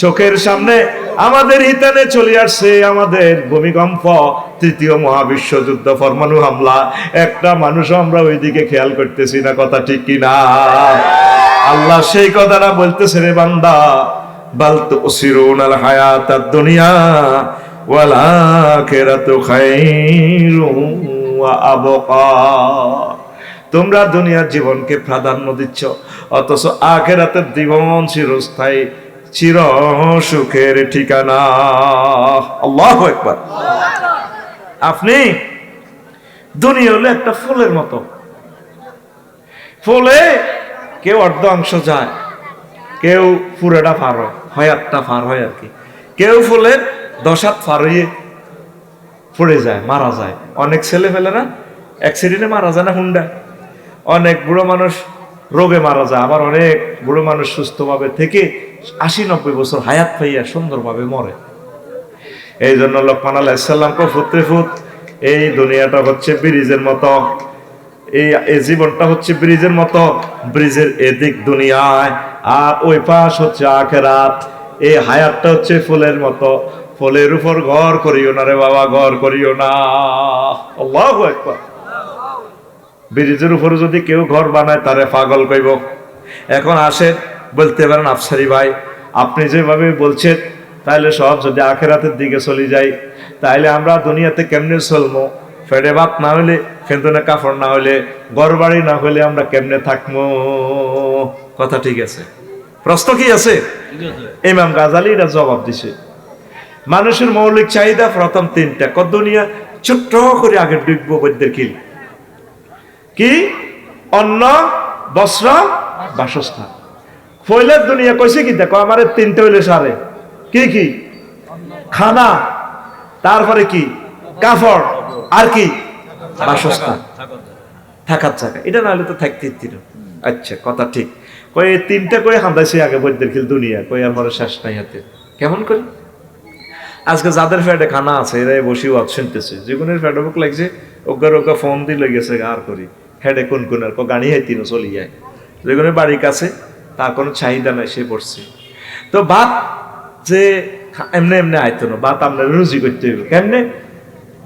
চোখের সামনে আমাদের হিতানে চলে আসছে আমাদের ভূমিকম্প, তৃতীয় মহাবিশ্বযুদ্ধ, পরমাণু হামলা, একটা মানুষও আমরা ওইদিকে খেয়াল করতেছি না, কথা ঠিক কিনা? আল্লাহ সেই কথাটা বলতেছে, রে বান্দা, বাল তুসিরুনাল হায়াতাদ দুনিয়া ওয়াল আখিরাতু খায়রুন ওয়া আবকা। তোমরা দুনিয়ার জীবনকে প্রাধান্য দিচ্ছ, অথচ আখিরাতের জীবন চিরস্থায়ী, চির সুখের ঠিকানা। আল্লাহু আকবার। আপনি দুনিয়া হলো একটা ফুলের মতো, ফুলে কেউ অর্ধ অংশ যায়, কেউ পুরোটা পার হয়, হয়াতটা পার হয় আর কি, কেউ ফুলের 10 হাত পার হয়ে পড়ে যায়, মারা যায়। অনেক ছেলে ফেলে না অ্যাক্সিডেন্টে মারা যায় না, হুন্ডা, অনেক বুড়ো মানুষ রোগে মারা যায়, আবার অনেক বুড়ো মানুষ সুস্থভাবে থেকে 80-90 বছর হায়াত পাইয়া সুন্দরভাবে মরে। এই জন্য লোকমান আলাইহিস সালাম কো ফুতে ফুত, এই দুনিয়াটা হচ্ছে ব্রিজের মতো, এই জীবনটা হচ্ছে ব্রিজের মতো, ব্রিজের এদিক দুনিয়ায় আর ওই পাশ হচ্ছে আখিরাত। এই হায়াতটা হচ্ছে ফুলের মতো, ফুলের উপর ঘর করিও না রে বাবা, ঘর করিও না। আল্লাহু আকবার। ব্রিজের উপরে যদি কেউ ঘর বানায় তারে পাগল কইব। এখন আসেন, বলতে পারেন আফসারি ভাই, আপনি যেভাবে বলছেন তাইলে সব যদি আখিরাতের দিকে চলে যাই, তাইলে আমরা দুনিয়াতে কেমনে চলবো? ফেডে ভাত না হলে, ফেন্দনে কাপড় না হলে, ঘর বাড়ি না হলে আমরা কেমনে থাকবো? কথা ঠিক আছে? প্রশ্ন কি আছে? ইমাম গাজালি এটা জবাব দিছে। মানুষের মৌলিক চাহিদা প্রথম তিনটা। দুনিয়া ছোট্ট করে আগে ডুববো বৈদ্যের কিল কি? অন্ন, বস্ত্র, বাসস্থান। ফয়লের দুনিয়া কইছে কি? দেখো আমার তিনটা হইলে সারে কি কি? খানা, তারপরে কি? কাপড়, আর কি? বাসস্থান, থাকার জায়গা। এটা না হলে তো থাকতে দিল। আচ্ছা, কথা ঠিক। কই এই তিনটা কই হামদাইছে আগে বৈদ্যের কিল দুনিয়া, কই আর পরে শেষ নাই হাতে। কেমন করে? আজকে যাদের ফ্যাটে খানা আছে এরাই বসে ওয়াজ শুনতেছে, যেগুনের ফ্যাটে বুক লাগছে ওগা ফোন দিলে গেছে আর করি হেডে কোন আর গাড়ি হাইতিনো চলি যায়। যেগুনের বাড়ির কাছে তার কোনো চাহিদা নাই, সে পড়ছে। তো ভাত যে এমনি এমনি আইতো না, ভাত আমরা রুজি করতে হইব। কেমনে?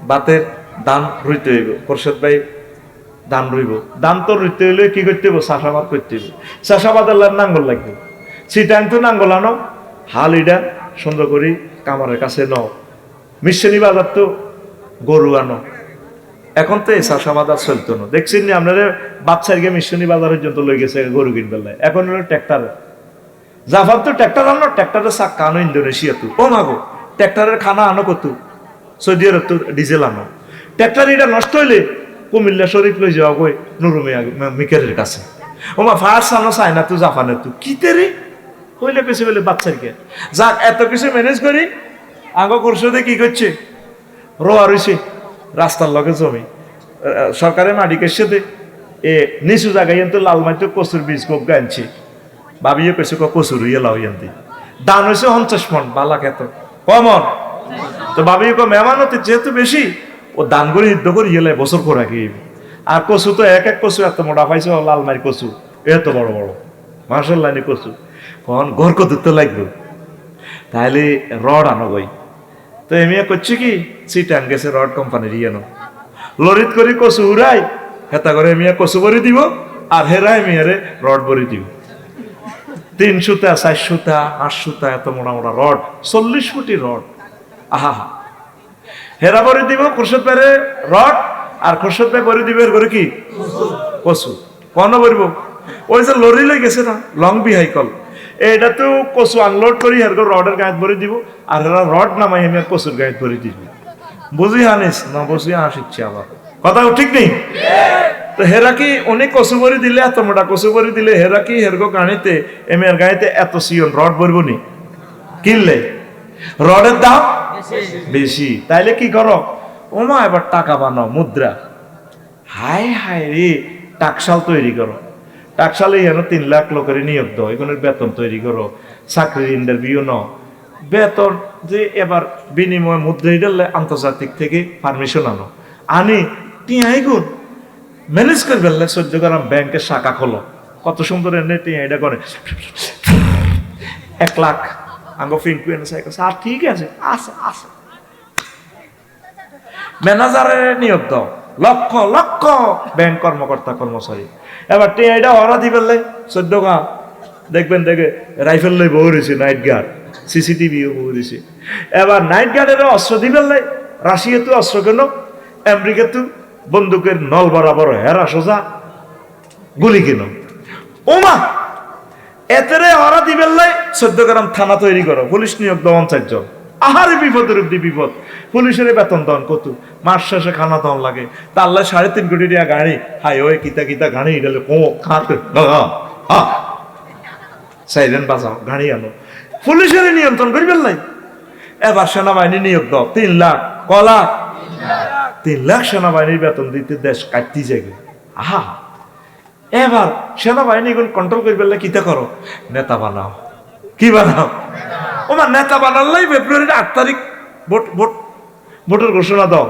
ভাতের দান রইতে হইব। খোরশেদ ভাই দান রইব, দান তো রইতে হইলে কি করতে হইব? চাষাবাদ করতে হইব। চাষাবাদ আল্লাহ নাঙ্গল লাগবে, সিটাইন তো নাঙ্গল আনো, হাল ইডা সুন্দর করি কামারের কাছে নাও। মিশনি বাজার তো গরু আনো। এখন তো এই চাষাবাদ আর চলতো না। দেখছেন নি আপনারা বাচ্চার গিয়ে মিশনি বাজার পর্যন্ত লই গেছে গরু কিনবেলায়। এখন হলো ট্র্যাক্টর। জাফর তো ট্র্যাক্টর আনো, ট্র্যাক্টরের চাক্কা আনো ইন্দোনেশিয়া তো। ও মাগো, ট্র্যাক্টরের খানা আনো কত? সৌদি আরব তো ডিজেল আনো। ট্র্যাক্টর এটা নষ্ট হইলে কুমিল্লা শরীফ লই যাওয়া কই নুরুমিয়া মিকেরের কাছে। ও মা ফার্স্ট আনো চায় না তুই জাপানের তুই কি তেরে হইলে পেছে বলে বাচ্চার কে যাক এত কিছু ম্যানেজ করি। আগে করছে কি করছে? রোয়া রয়েছে রাস্তার লগে জমি, সরকারের মাটি কেসে দে এ নিচু জায়গায় তো লাল মাটি কচুর বীজ কোপ গানছে। ভাবিও কেছে কচুর ইয়ে লাউ ইয়ান্তি দান হয়েছে 50 মন। বালা খেত কমন তো ভাবিও মেহমানতি যেহেতু বেশি ও দান করে ইদ্য করে ইয়েলে বছর করে কি। আর কচু তো এক এক কচু এত মোটা পাইছে, লালমারি কচু এত বড় বড় মার্শাল লাইনে কচু। কখন ঘর কত লাগবে? তাহলে রড আনো গই। তো এমিয়া করছি কি চিটান গেছে রড কোম্পানির ইয়েনো লরিত করি কচু উড়াই হেতা করে এমিয়া কচু ভরি দিব আর হেরাই মেয়ারে রড ভরি দিব। 3 সুতা 4 সুতা 8 সুতা এত মোটা মোটা রড, 40 ফুটি রড। আহা হেরা ভরি দিব খোরশেদ ভাইরে রড, আর খোরশেদ ভাই ভরি দিব এর করে কি কচু। কন ভরিব? ওই যে লরি লই গেছে না লং বিহাইকল, এটা তো কচু আনলোড করি হের রডের গায়ে ভরে দিব আর এরা রড নামাই আমি কচুর গায়ে ভরে দিব। বুঝি আনিস না বুঝি আসিচ্ছে আবার কথা ঠিক নেই। তো হেরা কি অনেক কচু ভরি দিলে এত মোটা কচু ভরি দিলে হেরা কি হেরগো গাড়িতে এমের গাড়িতে এত সিয়ন রড ভরবো নি? কিনলে রডের দাম বেশি। তাইলে কি করো? ওমা এবার টাকা বানাও মুদ্রা। হায় হায় রে, টাকশাল তৈরি করো। টাকশালে হেন 3 লাখ লোকের নিয়োগ দাও, এগুলোর বেতন তৈরি করো, চাকরির ইন্টারভিউ নাও, বেতন যে এবার বিনিময় মুদ্রাই ডাললে আন্তর্জাতিক থেকে পারমিশন আনো, আনি টিয়াই গুণ ম্যানেজ করে ফেললে 14 গ্রাম ব্যাংকের শাখা খোলো। কত সুন্দর এনে টিয়াইটা করে 1 লাখ আঙ্গো ফিঙ্কু এনেছে আর ঠিক আছে আছে আছে। ম্যানেজারের নিয়োগ দাও, লক্ষ লক্ষ ব্যাংক কর্মকর্তা কর্মচারী। এবার টিআইটা ওরা দি ফেললে 14 গা দেখবেন দেখে রাইফেল লই বউ রয়েছে, নাইট গার্ড, সিসিটিভিও বউ রয়েছে। এবার নাইট গার্ডের অস্ত্র দি ফেললে, রাশিয়া তো অস্ত্র কেন, আমেরিকা তো বন্দুকের নল বরাবর হেরা সোজা গুলি কেন। ওমা এতেরে ওরা দি ফেললে 14 গ্রাম থানা তৈরি করো, পুলিশ নিয়োগ দাও 50 জন। আহারে বিপদের অব্দি বিপদ। পুলিশের বেতন দন কত, মাস শেষে খানা দন লাগে। তা আল্লাহ 3.5 কোটি টাকা গাড়ি, হাই ওই কিতা কিতা গাড়ি ইডালে খাতে সাইলেন বাজাও গাড়ি আনো, পুলিশের নিয়ন্ত্রণ করি ফেললাই। এবার সেনাবাহিনী নিয়োগ দাও 3 লাখ কলা 3 লাখ সেনাবাহিনীর বেতন দিতে দেশ কাটতে যাবে। আহা এবার সেনাবাহিনী কন্ট্রোল করে ফেললে কিতা করো? নেতা বানাও। কি বানাও? ওমা নেতা বানাল্লাই ফেব্রুয়ারির 8 তারিখ ভোটের ঘোষণা দাও,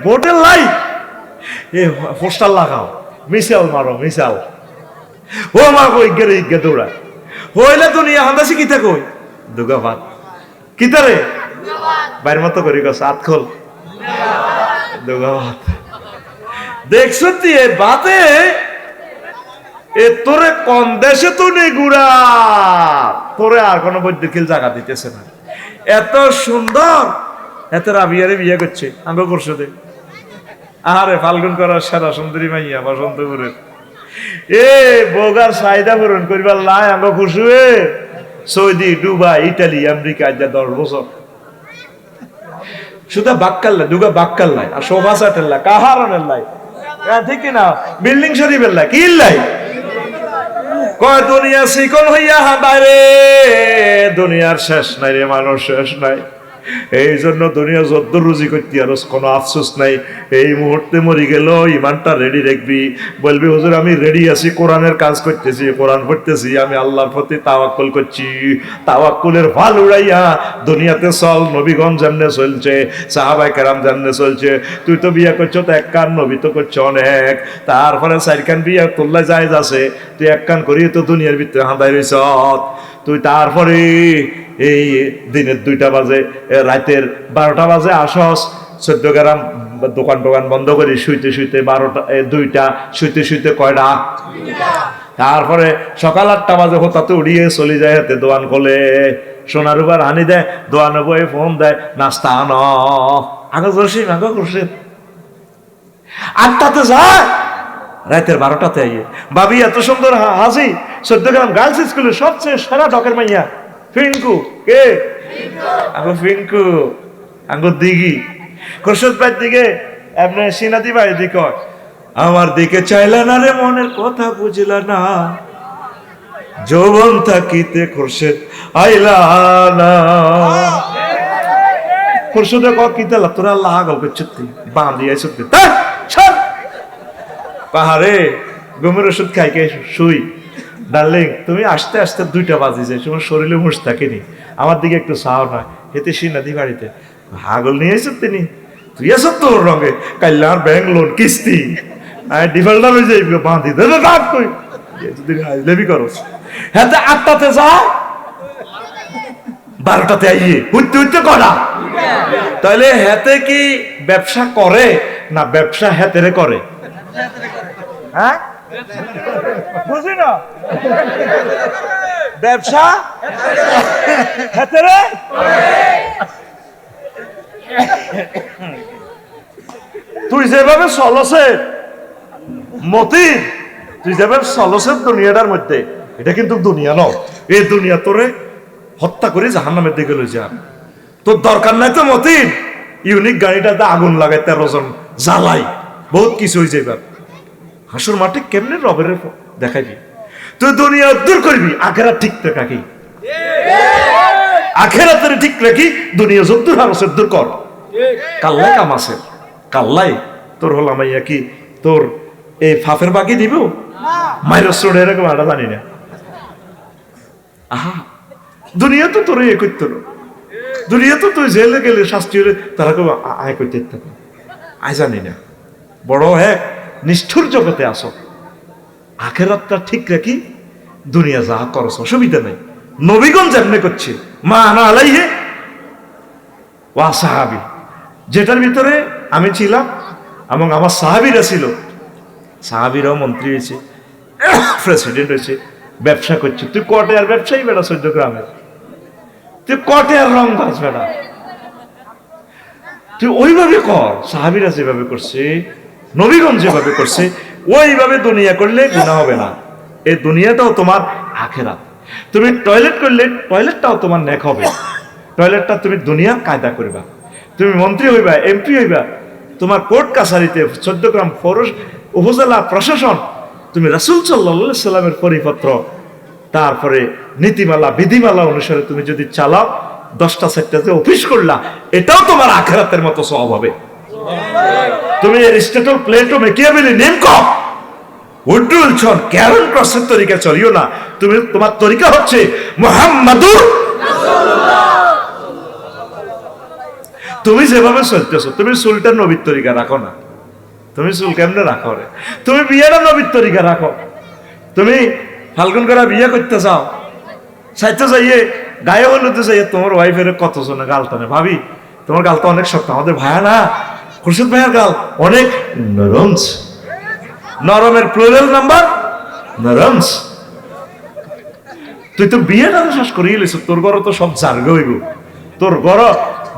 ভোটের লাই পোস্টার লাগাও, মিসাল মারো মিসাল। ও মা কই গেরে ইগে দৌড়া হইলে দুনিয়া হান্দাসি কিতা কই দুগা ভাত কিতা রে বাইরের মতো করি গো সাত খোল দুগা ভাত। দেখছ তুই এ বাতে এ তোরে কোন দেশে তো নেই গুড়া, তোরে আর কোনো বৈদ্যুতিক জায়গা দিতেছে না। এত সুন্দর, এত রাবিয়ারে বিয়ে করছে আঙ্গ করছে দে আরে ফাল্গুন করার সেরা সুন্দরী মাইয়া বসন্তপুরের এ বগার চাহিদা পূরণ করিবার লাই আঙ্গ খুশুয়ে সৌদি দুবাই ইটালি আমেরিকা যা 10 বছর শুধু বাক্কাল্লা দুগা বাক্কাল্লাই আর শোভা সাটেল্লা কাহারনের লাই ঠিক না বিল্ডিং শরীফের লাই কি লাই কয় দুনিয়া শিকন হইয়া হাঁটায় দুনিয়ার শেষ নাই রে মানুষ শেষ নাই এই জন্য দুনিয়া যত রুজি করতে আর কোনো আফসোস নাই এই মুহূর্তে মরি গেল ইমানটা রেডি রাখবি বলবি হুজুর আমি রেডি আছি কোরআনের কাজ করতেছি কোরআন পড়তেছি আমি আল্লাহর প্রতি তাওয়াক্কুল করছি তাওয়াক্কুলের ভাল উড়াইয়া দুনিয়াতে চল নবীগণ যেমনে চলছে সাহাবায়ে কেরাম যেমনে চলছে তুই তো বিয়া করছো তো এক কান নবী তো করছো অনেক তারপরে 4 কান বিয়া তোল্লা জায়েজ আছে তুই এক কান করিয়ে তো দুনিয়ার ভিতরে হাঁদাই রইছ তুই তারপরে এই দিনের 2টা বাজে রাতের 12টা বাজে আসস 14 গ্রাম দোকান টোকান বন্ধ করি শুইতে শুইতে 12টা 2টা শুইতে শুইতে কয়টা তারপরে সকাল 8টা বাজে হতাতে উড়িয়ে চলে যায় হাতে দোকান খোলে সোনার উপর হানি দেয় দোকানে বয়ে ফোন দেয় নাস্তা আনো আগে জসিম আগে করছে 8টাতে যায় রাতের 12টাতে আইয়ে ভাবি এত সুন্দর হাসি 14 গ্রাম গার্লস স্কুলের সবচেয়ে সেরা ডকের মাইয়া ফিঙ্কু কে আঙ্গো ফিঙ্কু আঙ্গো দিঘি খোরশেদ ভাইয়ের দিকে আপনি সিনাদি ভাই দিকে আমার দিকে চাইলা না রে মনের কথা বুঝলা না যৌবন থাকিতে খোরশেদ আইলা না খোরশেদে ক কিতালা তোরা আল্লাহ গল্প চুক্তি বাঁধি আইসুক্তি পাহাড়ে ঘুমের ওষুধ খাই খাই শুই ডার্লিং তুমি আসতে আসতে 2টা বাজে যায় তোমার শরীরে হুঁশ থাকেনি আমার দিকে একটু চাও না হেতে সিনাদি বাড়িতে হাগল নিয়ে এসে তিনি তুই এসব তোর রঙে কাল্যাণ ব্যাংক লোন কিস্তি ডিফল্টার হয়ে যাইবি বাঁধি দে রাখ তুই যদি লেবি করস হেতে 8টাতে যা 12টাতে আইয়ে হুইতে হুইতে করা তাহলে হেতে কি ব্যবসা করে না ব্যবসা হেতেরে করে হ্যাঁ বুঝি না ব্যবসা হেতেরে তুই যেভাবে চলছে মতি তুই যেভাবে চলছে দুনিয়াটার মধ্যে এটা কিন্তু দুনিয়া ন এই দুনিয়া তোরে হত্যা করে জাহান্নামের দিকে লই যা তোর দরকার নাই তো মতিন ইউনিক গাড়িটাতে আগুন লাগাই 13 জন জ্বালাই বহুত কিছু হয়ে যাইবার হাসুর মাঠে কেমনে রবের দেখাইবি তুই দুনিয়া দূর করবি আখেরাত ঠিক রাখি আখেরাতের ঠিক রাখি দুনিয়া যদ্দূর হারসে দূর কর কাল্লাই কাম আছে কাল্লাই তোর হলাম মাইয়া কি তোর এই ফাফের বাকি দিব মাইরস রোড এরকম আটা জানি না আহা দুনিয়া তো তোর এ করতো না দুনিয়া তো তুই জেলে গেলে শাস্তি হলে তারা কেউ আয় করতে থাকো আয় জানি না বড় এক নিষ্ঠুর জগতে আসো আখেরাতটা ঠিক রাখি দুনিয়া যা করছ অসুবিধা নেই নবীগণ যেমনে করছে মা আনা আলাইহে ওয়া সাহাবি যেটার ভিতরে আমি ছিলাম এবং আমার সাহাবিরা ছিল সাহাবিরাও মন্ত্রী হয়েছে প্রেসিডেন্ট হয়েছে ব্যবসা করছে তুই কটে আর ব্যবসায়ী বেড়া 14 গ্রামের তুই কটে আর রং বাজ বেড়া তুই ওইভাবে কর সাহাবিরা যেভাবে করছে নবীগণ যেভাবে করছে ওইভাবে দুনিয়া করলে গুনাহ হবে না এই দুনিয়াটাও তোমার আখেরাত তুমি টয়লেট করলে টয়লেটটাও তোমার নেক হবে টয়লেটটা তুমি দুনিয়ার কায়দা করবা তুমি মন্ত্রী হইবা এমপি হইবা তোমার কোর্ট কাছারিতে 14 গ্রাম উপজেলা প্রশাসন তুমি রাসূল সাল্লাল্লাহু আলাইহি সাল্লামের পরিপত্র তারপরে নীতিমালা বিধিমালা অনুসারে তুমি যদি চালাও 10টা 4টাতে অফিস করলা এটাও তোমার আখেরাতের মতো সওয়াব হবে তুমি এরিস্টটল প্লেটো মেকিয়াভেলি নেম কম উড্ডুল ছন ক্যারন ক্রসের তরিকা চলিও না তুমি তোমার তরিকা হচ্ছে মুহাম্মাদুর রাসূলুল্লাহ তুমি যেভাবে চলতেছো তুমি চুলটা নবীর তরিকা রাখো না তুমি চুল কেমনে রাখো রে তুমি বিয়েটা নবীর তরিকা রাখো তুমি ফাল্গুন করা বিয়ে করতে চাও সাইতে যাইয়ে গায়ে হলুদে যাইয়ে তোমার ওয়াইফের কত জনে গাল টানে ভাবি তোমার গাল তো অনেক শক্ত আমাদের ভাইয়া না খুরশিদ ভাইয়ের গাল অনেক নরমস নরমের প্লুরাল নাম্বার নরমস তুই তো বিয়েটা শেষ করিয়ে লিস তোর ঘর তো সব জার্গ হইব তোর ঘর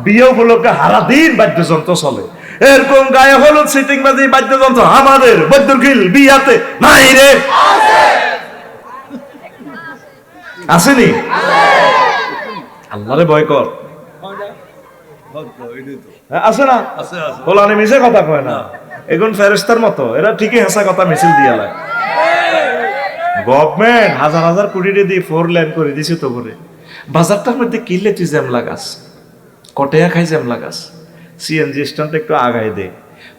বিয়ে উপলক্ষে হারা দিন বাদ্যযন্ত্র চলে এরকম গায়ে হলুদ সিটিং বাজি বাদ্যযন্ত্র আমাদের বৈদ্যুতিক বিয়াতে নাই রে, আসেনি? আল্লাহরে ভয় কর, আছে না? কোরআনে মিছে কথা কয় না, এখন ফেরেশতার মতো এরা ঠিকই হাসা কথা মিছিল দিয়ে লাই। গভর্নমেন্ট হাজার হাজার কোটি দিয়ে 4 লেন করে দিছে তো করে, বাজারটার মধ্যে কিনলে তুই জ্যাম লাগাস, কটেয়া খাই জ্যাম লাগাস, সিএনজি স্ট্যান্ডটা একটু আগায় দে,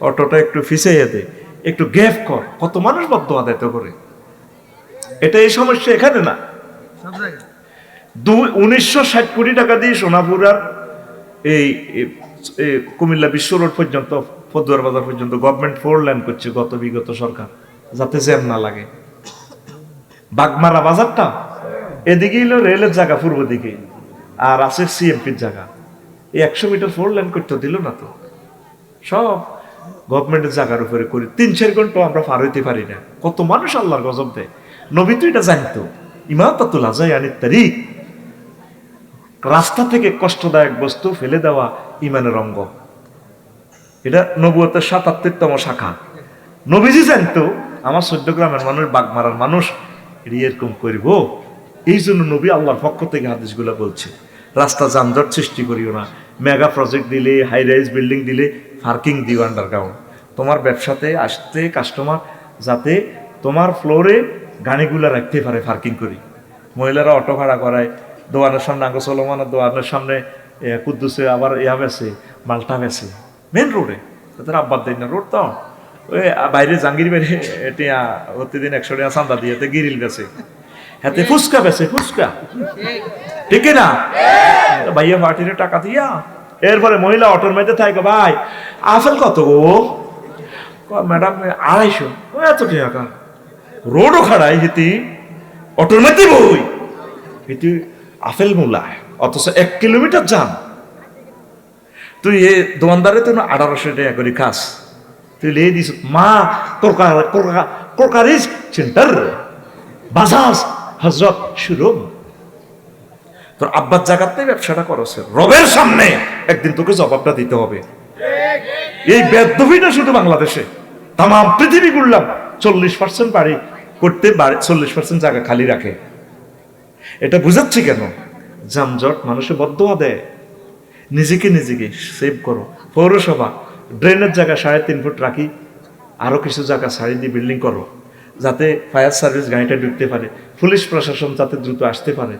অটোটা একটু ফিসাইয়া দে, একটু গ্যাপ কর, কত মানুষ বদদোয়া দেয় তো করে। এটা এই সমস্যা এখানে না, 1960 কোটি টাকা দিয়ে সোনাপুরার এই কুমিল্লা বিশ্ব রোড পর্যন্ত ফতুয়ার বাজার পর্যন্ত গভর্নমেন্ট 4 লেন করছে গত বিগত সরকার, যাতে জ্যাম না লাগে। বাগমারা বাজারটা এদিকে হলো রেলের জায়গা, পূর্ব দিকে, আর আছে সিএমপির জায়গা, এই 100 মিটার 4 লেন করতে দিল না তো, সব গভর্নমেন্টের জায়গার উপরে করি। 3-4 ঘন্টা আমরা পার হইতে পারি না, কত মানুষ আল্লাহর গজব দেয়। নবী তো এটা জানতো, ইমাতাতুল আজায়ানিত তারিক, রাস্তা থেকে কষ্টদায়ক বস্তু ফেলে দেওয়া ইমানের অঙ্গ, এটা নবুয়তের 77তম শাখা। নবীজি জানতো আমার 14 গ্রামের মানুষ, বাগমারার মানুষ এরকম করব, এই জন্য নবী আল্লাহর পক্ষ থেকে হাদিসগুলো বলছে রাস্তা যানজট সৃষ্টি করিও না, মেগা প্রজেক্ট দিলে, হাই রাইজ বিল্ডিং দিলে পার্কিং দিও আন্ডারগ্রাউন্ড, তোমার ব্যবসাতে আসতে কাস্টমার যাতে তোমার ফ্লোরে গাড়িগুলো রাখতে পারে পার্কিং করি। মহিলারা অটো ভাড়া করায়, দোয়ানের সামনে আঙ্গ সলমানের দোয়ানের সামনে কুদ্দুসে আবার ইয়া বেছে, মালটা বেছে মেন রোডে, তাদের আব্বাদ দেয় না রোড তো, ওই বাইরে জাঙ্গির বাইরে এটা প্রতিদিন 100 টাকা চান্দা দিয়ে গিরিল বেছে, হাতে ফুচকা বেছে, ফুচকা, ঠিক না? ভাইয়া পার্টির টাকা দিয়া এরপরে মহিলা অটোর মধ্যে থাকে, ভাই আপেল কত গো? ম্যাডাম 250। এত টাকা, রোডও খাড়াই হেতি, অটোর মধ্যে বই হেতি আপেল মূলায়, অথচ 1 কিলোমিটার যান। তুই এ দোকানদারে তো 1800 টাকা করে খাস, তুই লিয়ে দিস মা কোরকারিজ সেন্টার বাজাজ হজরত শুরুম, তোর আব্বার জায়গাতে ব্যবসাটা করছে, রবের সামনে একদিন তোকে জবাবটা দিতে হবে। এই বেদবিটা শুধু বাংলাদেশে, তাম পৃথিবী ঘুরলাম 40% বাড়ি করতে 40% জায়গা খালি রাখে। এটা বুঝাচ্ছি কেন? যানজট মানুষে বদদোয়া দেয়। নিজেকে সেভ করো। পৌরসভা ড্রেনের জায়গা 3.5 ফুট রাখি, আরো কিছু জায়গা সারি দিয়ে বিল্ডিং করো, যাতে ফায়ার সার্ভিস গাড়িটা ঢুকতে পারে, পুলিশ প্রশাসন যাতে দ্রুত আসতে পারে,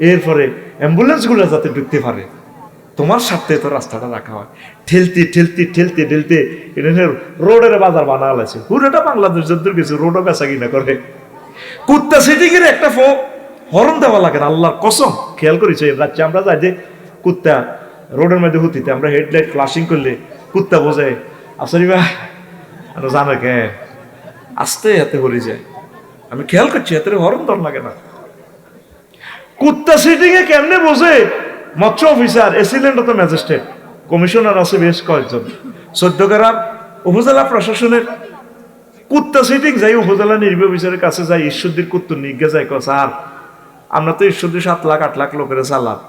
এরপরে অ্যাম্বুলেন্সগুলো যাতে ঢুকতে পারে। তোমার সাথে তো রাস্তাটা রাখা হয়, ঠেলতে রোডের বাজার বানা আছে। পুরোটা বাংলাদেশ যদ্দূর গেছে রোডও বেচা কিনা করে। কুত্তা সিটিংয়ের একটা হরন দেওয়া লাগে না, আল্লাহর কসম। খেয়াল করেছে রাত্রে আমরা যাই যে কুত্তা রোডের মধ্যে হুতিতে আমরা হেডলাইট ফ্লাশিং করলে কুত্তা বোঝে আসরি ভাই জানে কে আস্তে হাতে হরে যায়। আমি খেয়াল করছি এত হরন দর লাগে না। কুত্তা সিটিং এ কেমনে বোঝে? মৎস্য অফিসার, এসিলেন্ট তো ম্যাজিস্ট্রেট, কমিশনার আছে বেশ কয়েকজন, 14 গ্রাম উপজেলা প্রশাসনের কুত্তা সিটিং যাই উপজেলা নির্বাহী অফিসারের কাছে যাই, ঈশ্বরদীর কুত্তর নিজ্ঞা যাই, স্যার আমরা তো ঈশ্বরদী 7 লাখ 8 লাখ লোকের চালাম,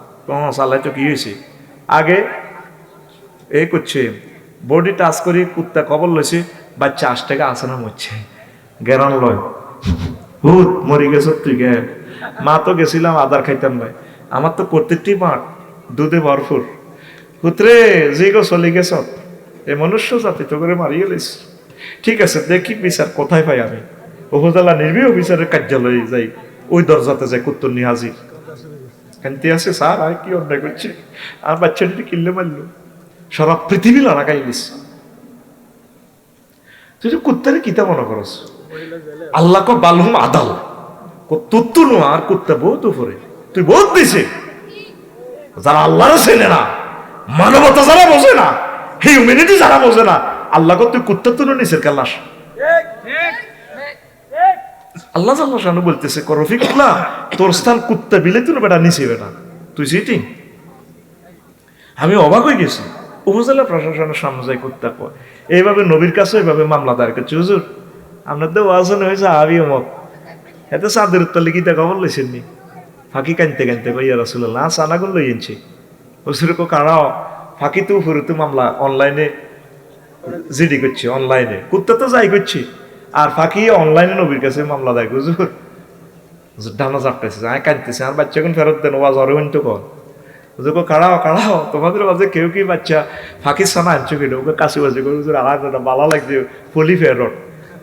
চালাই তো কি হয়েছে? আগে এই করছে বডি টাচ করি কুত্তা কবর লইছে, বাচ্চা 8 টাকা আসে না মরছে, গেরান লয় হুত মরি গেছ তুই গে। মা তো গেছিলাম আদার খাইতাম নাই, আমার তো প্রত্যেকটি মাঠ দুধে ভরপুর। হুতরে যে গো চলে গেছ, এ মনুষ্য জাতি তো করে মারিয়ে গেলিস। ঠিক আছে দেখি বিচার কোথায় পাই আমি? উপজেলা নির্বাহী অফিসারের কার্যালয়ে যাই, ওই দরজাতে যাই, কুত্তর নিয়ে হাজির। কান্তি আছে স্যার আর কি অন্যায় করছে, আর বাচ্চাটি কিনলে মারলো, সারা পৃথিবী লড়া গাইলিস। তুই কুত্তারে কিতা মনে করস? আল্লাহ কো বালহুম আদাল তুত্তুনু, আর কুত্তা বহুত উপরে, তুই বহুত দিছে। যারা আল্লাহর চেনে না, মানবতা যারা বোঝে না, হিউম্যানিটি যারা বোঝে না, আল্লাহ কো তুই কুত্তা তুলো নিচের কাল্লাস। আল্লাহ জাল্লাহ বলতেছে করফিকুল্লাহ তোর স্থান কুত্তা বিলে তুই বেটা নিচে বেটা, তুই সিটিং। আমি অবাক হয়ে গেছি, উপজেলা প্রশাসনের সামনে যাই কুত্তা কয়। এইভাবে নবীর কাছে এইভাবে মামলা দায়ের করছে, হুজুর আপনার তো ওয়াজন হয়েছে আবি মত, এত চাঁদের উত্তর লিখিতে খবর লইছেন নি? ফাঁকি কানতে কইয়া রাসূলুল্লাহ সানাগুলো লইয়েছি। হুজুর কো কারাও ফাঁকি তো উপরে তো মামলা অনলাইনে জিডি করছি অনলাইনে, কুত্তা তো যাই করছি, আর ফাঁকি অনলাইনে নবীর কাছে মামলা দেয়, হুজুর ডানা চাপতেছে, আমি কাঁদতেছি, আর বাচ্চা কোন ফেরত দেন, ওয়াজ হরে তো কর, হুজুর কাড়াও কাড়াও, তোমাদের মাঝে কেউ কি বাচ্চা ফাঁকি সানা আনছো কিনা, ওকে কাশি বাজে করে হুজুর আর বালা লাগছে ফুলি ফেরত।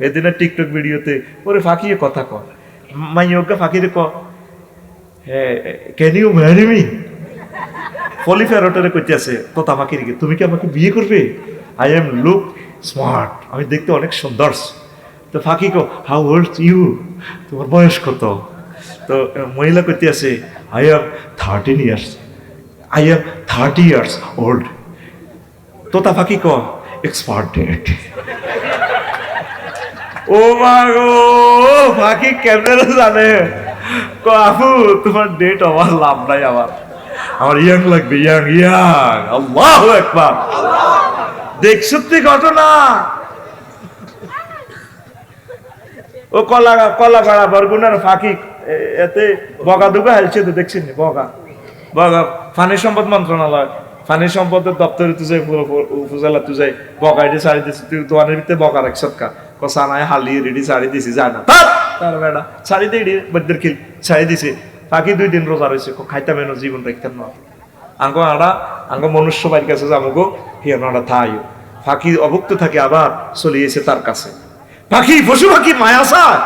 এদিনে টিকটক ভিডিওতে ওরে ফাঁকিয়ে কথা কর, মাই ওকে ফাঁকিরে ক, ক্যান ইউ ম্যারি মি, ফলি ফেরোটারে কইতেছে তোতা ফাঁকির, তুমি কি আমাকে বিয়ে করবে, আই এম লুক স্মার্ট, আমি দেখতে অনেক সুন্দর। তো ফাঁকি কো হাউ ওল্ড ইউ, তোমার বয়স কত, তো মহিলা কইতে আছে I am 13 years, I am 30 years old. তোতা ফাঁকি ক এক্সপার্ট ডেট। ও মা গো, ফাঁকি কেমনে জানে, ক আপু তোমার ডেট আমার লাভ নাই, আমার ইয়াং লাগবে, ইয়াং ইয়াং। আল্লাহু আকবার, দেখছ তুই ঘটনা, ও কলা কলা পাড়া বরগুনার ফাঁকি এতে বগা দুগা হেলছে তো দেখছেন, বগা বগা পানি সম্পদ মন্ত্রণালয়, পানি সম্পদের দপ্তরে তুই যাই, উপজেলা তুই যাই, বগা এটি ছাড়ি দিছি, তুই দোকানের ভিতরে বগা রাখছ কা, কসানায় হালি রেডি ছাড়ি দিছি, যায় না তার বেড়া ছাড়ি দিয়ে বৈদ্যের খিল ছাড়ি দিছে। ফাঁকি 2 দিন রোজা রয়েছে, খাইতাম এনো জীবন রাখতাম না, আঙ্গো আড়া আঙ্গো মনুষ্য বাড়ির কাছে যাবো গো, হিয়ানোটা থাই ফাঁকি অভুক্ত থাকে, আবার চলিয়েছে তার কাছে। পাখি পশু পাখি মায়া চায়,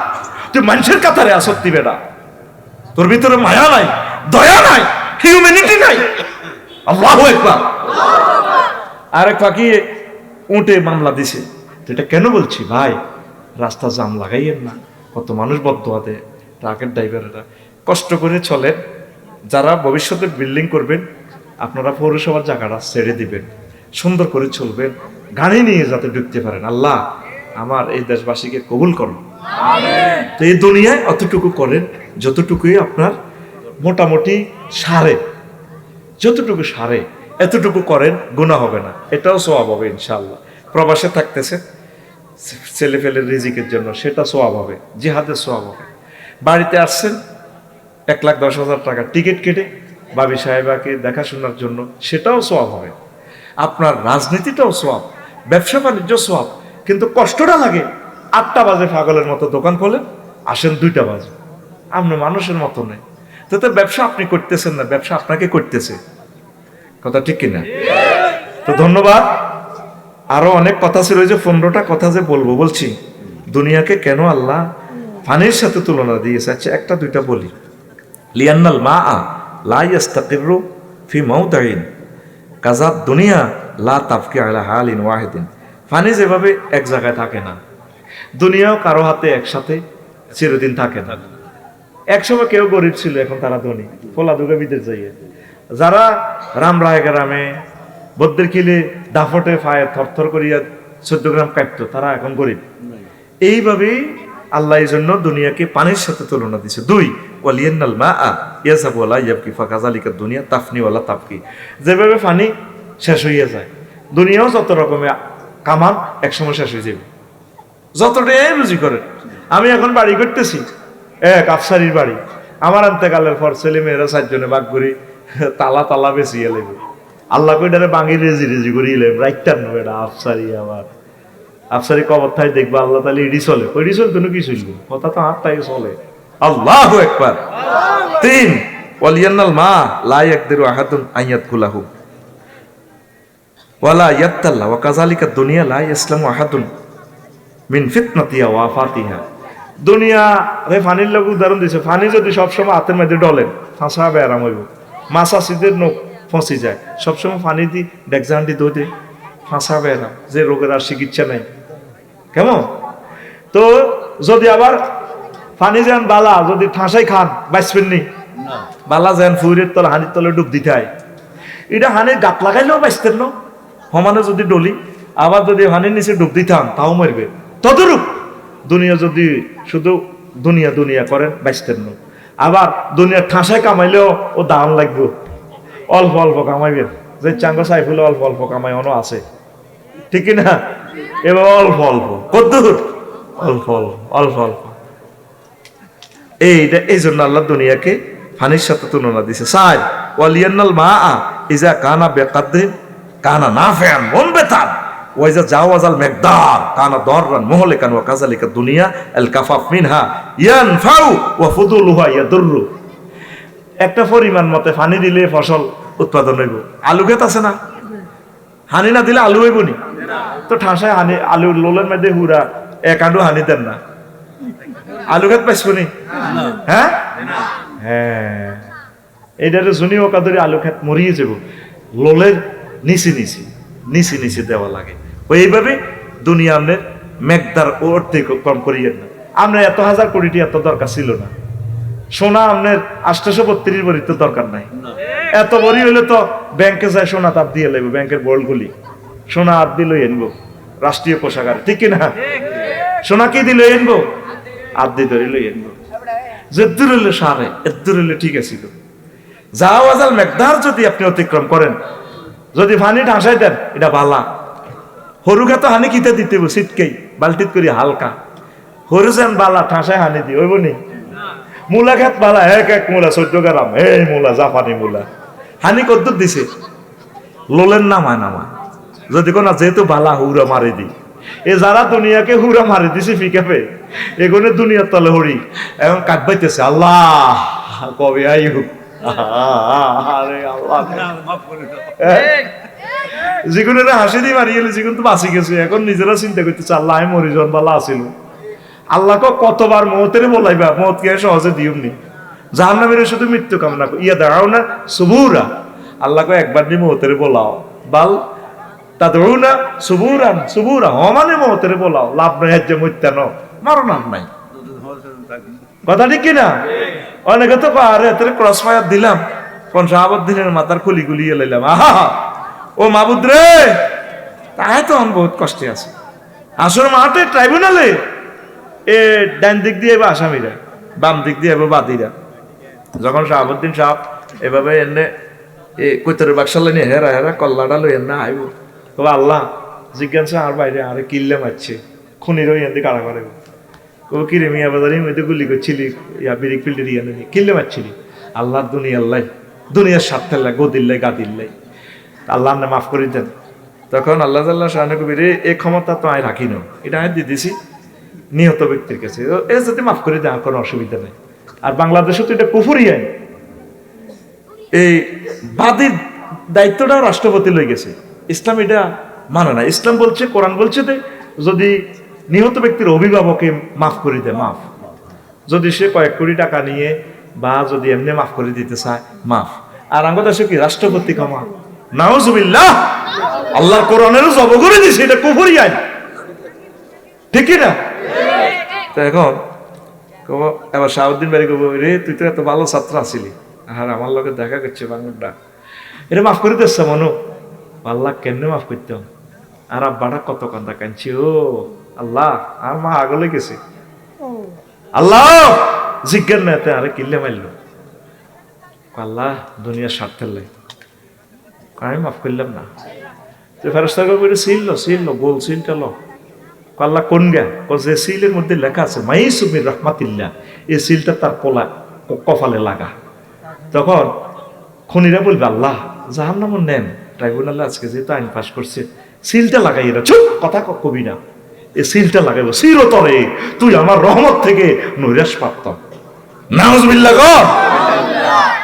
তুই মানুষের কাতারে আসক্তি বেড়া, তোর ভিতরে মায়া নাই, দয়া নাই, হিউম্যানিটি নাই। আল্লাহু আকবার। আরেক পাখি উঠে মামলা দিছে, এটা কেন বলছি ভাই, রাস্তা জাম লাগাইয়েন না, কত মানুষ বদদোয়া দেয়, ট্রাকের ড্রাইভারেরা কষ্ট করে চলেন, যারা ভবিষ্যতে বিল্ডিং করবেন আপনারা পৌরসভার জায়গাটা ছেড়ে দিবেন, সুন্দর করে চলবেন, গাড়ি নিয়ে যাতে ঢুকতে পারেন। আল্লাহ আমার এই দেশবাসীকে কবুল করুন, তো এই দুনিয়ায় অতটুকু করেন যতটুকুই আপনার মোটামুটি সারে, যতটুকু সারে এতটুকু করেন, গুনাহ হবে না, এটাও সওয়াব হবে ইনশাআল্লাহ। প্রবাসে থাকতেছে ছেলে ফেলের রিজিকের জন্য, সেটা সওয়াব হবে, জিহাদের সওয়াব হবে। বাড়িতে আসছেন 1,10,000 টাকা টিকিট কেটে বাবি সাহেবাকে দেখাশোনার জন্য, সেটাও সওয়াব হবে। আপনার রাজনীতিটাও সওয়াব, ব্যবসা বাণিজ্য সওয়াব, কিন্তু কষ্টটা লাগে। 8টা বাজে পাগলের মতো দোকান খোলেন, আসেন 2টা বাজে, আপনি মানুষের মতো নেই, তো ব্যবসা আপনি করতেছেন না, ব্যবসা আপনাকে করতেছে, কথা ঠিক কিনা? তো ধন্যবাদ। আরো অনেক কথা ছিল, যে 15টা কথা যে বলছি, দুনিয়াকে কেন আল্লাহ পানির সাথে তুলনা দিয়েছে। আচ্ছা 1টা 2টা বলি। লিয়ান্নাল মা লা ইয়াস্তাকিরু ফি মাউদাইন কাযাত দুনিয়া লা তাফকি আলা হালিন ওয়াহিদিন। পানি যেভাবে এক জায়গায় থাকে না, দুনিয়াও কারো হাতে একসাথে চিরদিন থাকে না। একসময় কেউ গরিব ছিল, এখন তারা ধনী, ফোলা দুগে বিদেশ যাইয়ে। যারা রামরায় গ্রামে বদ্রের কিলে দাফটে ফায়ে থরথর করিয়া 14 গ্রাম কাটতো, তারা এখন গরিব। এইভাবেই আল্লাহ এই জন্য দুনিয়াকে পানির সাথে তুলনা দিছে। 2 ওয়ালিয়ান্নাল মা ইয়াযাবু ওয়া লা ইয়াবকি ফাকাযালিকা দুনিয়া তাফনি ওয়া লা তাবকি। যেভাবে পানি শেষ হইয়া যায়, দুনিয়াও যত রকমের কামান একসময় শেষ হয়ে যাবে, যতটাই রুজি করে। আমি এখন বাড়ি করতেছি, এক আফসারির বাড়ি, আমার আন্তেকালের পর ছেলে মেয়েরা 4 জনে ভাগ করি, তালা বেশিয়ে লাগবে। আল্লাহ কইটারে বাঙি রেজি করি এলাম, রাইটার নয় এটা আফসারি। আবার আফসারি কবর থাই দেখবা আল্লাহ তাহলে ইডি চলে, ওইডি চলতো না, কি চলবে, কথা তো আটটাই চলে। আল্লাহু আকবার। 3 ওয়ালিয়ান্নাল মা লা ইয়াকদিরু আহাদুন আইয়াদকুলাহু ওয়ালা ইয়াত্তাল্লা ওয়া কাযালিকা দুনিয়া লা ইসলামু আহাদুন মিন ফিতনাতিহা ওয়া আফাতিহা। দুনিয়া রে ফানির লোক উদাহরণ দিছে, ফানি যদি সবসময় হাতের মধ্যে ডলেন, ফাঁসা হবে, আরাম হইব, মাছা সিদের নখ ফসি যায়, সবসময় ফানি দি ডেকজান্ডি দই ফাঁসা হবে, আরাম, যে রোগের আর চিকিৎসা নাই। কেমন? তো যদি আবার ফানি যেন বালা, যদি ঠাঁসাই খান বাঁচবেন নি, বালা যেন ফুরের তলে হানির তলে ডুব দিতে হয়, এটা হানির গাত লাগাইলেও বাঁচতেন না, সমানে যদি ডলি, আবার যদি হানির নিচে ডুব দিতাম তাও মরবে। তদরূপ দুনিয়া যদি শুধু দুনিয়া দুনিয়া করেন বাঁচতেন না, আবার দুনিয়ার ঠাঁসায় কামাইলেও ও দাম লাগবে, অল্প অল্প কামাইবেন, যে চাঙ্গ সাইফুলে অল্প অল্প কামাই অন্য আছে, ঠিক না? এবার অল্প অল্প, কদ্দুর অল্প অল্প অল্প অল্প। এইটা এই জন্য আল্লাহ দুনিয়াকে ফানির সাথে তুলনা দিছে। 4 ওয়ালিয়ান্নাল মা ইজা কানা বিকাদ্রিন কানা নাফিআন মুনবিতান ওয়াইজা জাওয়াজাল মিকদার কানা দাররান মুহলিকান ওয়া কাযালিকা দুনিয়া আল কাফাফ মিনহা ইয়ানফাউ ওয়া ফুদুলুহা ইয়াদুররু। একটা পরিমাণ মতে পানি দিলে ফসল উৎপাদন হইব। আলু ক্ষেত আছে না, হানি না দিলে আলু হইব নি? তো ঠাসায় হানি আলু লোলের মধ্যে হুরা এক আলু হানি দেন না, আলু ক্ষেত পাইছ নি? হ্যাঁ হ্যাঁ, এইটারে জুনি ওকাদরি আলু ক্ষেত মরিয়ে যাব। লোলের নিচে নিচে নিচে নিচে দেওয়া লাগে। এইভাবে দুনিয়া আপনার মেঘদার অর্ধেক কম করিয়েন না। আমরা এত হাজার কোটি এত দরকার ছিল না। সোনা আপনার 832 ভরি তো দরকার নাই। এত ভরি হইলে তো ব্যাংকে যায় সোনা তাপ দিয়ে লাগবে, ব্যাংকের বলগুলি সোনা আর দিল এনবো রাষ্ট্রীয় কোষাগার, ঠিক কিনা? সোনা কি দিল এনবো আর দিয়ে ধরে লই এনবো। যেদূর হইলে সারে এদূর হইলে ঠিক আছে। জাওয়াজাল মিকদার যদি আপনি অতিক্রম করেন, যদি পানি ঠাসাই দেন, এটা বালা। হরু খেতো হানি কিতে দিতে সিটকেই বালতিত করি হালকা। হরু যেন বালা ঠাসাই হানি দি হইব নি? মূলা খেত বালা, এক এক মূলা 14 গ্রাম, এই মূলা জাপানি মূলা হানি কদ্দুর দিছে। লোলের নামায় নামায় যদি কোন যেহেতু বালা হুরা মারি দি। এ যারা দুনিয়াকে হুরা মারি দিছে ফিকাপে, এগুলো দুনিয়ার তলে হরি এখন কাটবাইতেছে। আল্লাহ কবে আইব, আরে আল্লাহ যেগুলো হাসি দিয়ে মারি গেলে যেগুলো তো বাঁচি গেছে, এখন নিজেরা চিন্তা করতেছে আল্লাহ আমি মরিজন বালা আসিল। আল্লাহকে কতবার মৌতের বলাইবা, মৌত কে সহজে দিউমনি। জাহান্নামের শুধু মৃত্যু কামনা ইয়া দাঁড়াও না সুবুরা, আল্লাহকে একবার নি মৌতের বলাও। বাল তাদউনা সুবুরান সুবুরা, মানে মৌতের বলাও। লাভ নাই যে মৃত্যান মারো নাম নাই, কথা ঠিক কিনা? অনেকে তো পারে এত ক্রস ফায়ার দিলাম, কোন শাহাবুদ্দিনের মাথার খুলি গুলিয়ে লাইলাম। আহা ও মাবুদ রে, তাই তো আমি বহুত কষ্টে আছে। আসলে মাঠে ট্রাইব্যুনালে এ ডান দিক দিয়ে এবার আসামিরা, বাম দিক দিয়ে এবার বাদীরা। যখন শাহাবুদ্দিন সাহেব এভাবে এনে কৈতরের বাক্সালে নিয়ে হেরা হেরা কল্লাটা লই এনে আইব, তবে আল্লাহ জিজ্ঞাসা আর বাইরে আরে কিল্লে মারছে খুনির ওই এনে কারা করে ও কিরে মিয়া বাজারে মধ্যে গুলি করছিলি ইয়া বিরিক ফিল্ডের ইয়ে নেই কিল্লে মারছিলি। আল্লাহ দুনিয়ার স্বার্থের লাই গদির লাই গাদির লাই আল্লাহ আপনি মাফ করে দেন। তখন আল্লাহ শাহানু কবির এই ক্ষমতা তো আয় রাখি না, এটা আমি দিয়ে দিছি নিহত ব্যক্তির কাছে, এ যাতে মাফ করে দেয়, আর কোনো অসুবিধা নেই। আর বাংলাদেশে তো এটা কুফুরি আইন, এই বাদীর দায়িত্বটাও রাষ্ট্রপতি লই গেছে। ইসলাম এটা মানে না। ইসলাম বলছে, কোরআন বলছে যে যদি নিহত ব্যক্তির অভিভাবকে মাফ করে দেয়, মাফ। যদি সে কয়েক কোটি টাকা নিয়ে বা যদি এমনি মাফ করে দিতে চায়, মাফ। আর আমাদের দেশে কি রাষ্ট্রপতি ক্ষমা, নাউজুবিল্লাহ, আল্লাহর কোরআনেরও জব করে দিছে, এটা কুফরি আইন, ঠিক না? তো এখন এবার শাহাবুদ্দিন বাড়ি কব, রে তুই তো এত ভালো ছাত্র আছিলি, আর আমার লোকে দেখা করছে বাংলাটা, এটা মাফ করে দিচ্ছে মনু। আল্লাহ কেমনে মাফ করতাম? আর আব্বাটা কত কান্দা কাঁদছি, ও আল্লাহ আর মা আগলে গেছে। আল্লাহ জিজ্ঞান না এতে আরে কিল্লে মারল, আল্লাহ দুনিয়ার স্বার্থের লাই আমি মাফ করলাম না। তো ফেরেশতা করে সিল গোল সিলটা লো। আল্লাহ কোন গা? যে সিলের মধ্যে লেখা আছে মাইসুমির রহমাতিল্লাহ, এই সিলটা তার কপালে লাগা। তখন খুনিরা বলবে আল্লাহ জাহান্নাম নেন, ট্রাইব্যুনালে আজকে যেহেতু আইন পাস করছে সিলটা লাগাই, এরা চুপ কথা কবি না, এই সিলটা লাগাইব চিরতরে তুই আমার রহমত থেকে নৈরাশ প্রাপ্ত। নাউজুবিল্লাহ গো।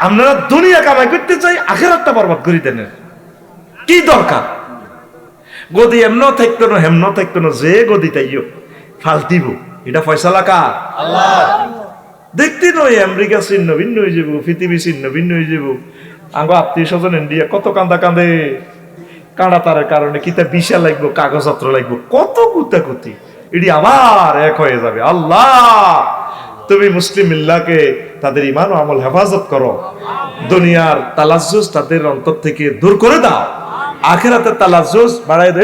আপনারা দুনিয়া কামাই করতে চাই, আখিরাতটা বরবাদ করে দেন, কি দরকার? গদি এমন থাকতো না হেমন থাকতো না, যে গদি তাইও ফালতিব, এটা ফয়সালা কার? আল্লাহ। দেখতে নয় আমেরিকা ছিন্ন ভিন্ন হয়ে যাব, পৃথিবী ছিন্ন ভিন্ন হয়ে যাব। আঙ্গ আত্মীয় স্বজন ইন্ডিয়া কত কান্দা কান্দে, কাঁড়া তারের কারণে কিতা বিষা লাগবো, কাগজপত্র লাগবো, কত কুতাকুতি, এটি আবার এক হয়ে যাবে। আল্লাহ তুমি মুসলিম মিল্লাকে তাদের ইমান ও আমল হেফাজত করো, দুনিয়ার তালাজ্জুজ তাদের অন্তর থেকে দূর করে দাও, আখিরাতের তালাজ্জুজ বাড়াই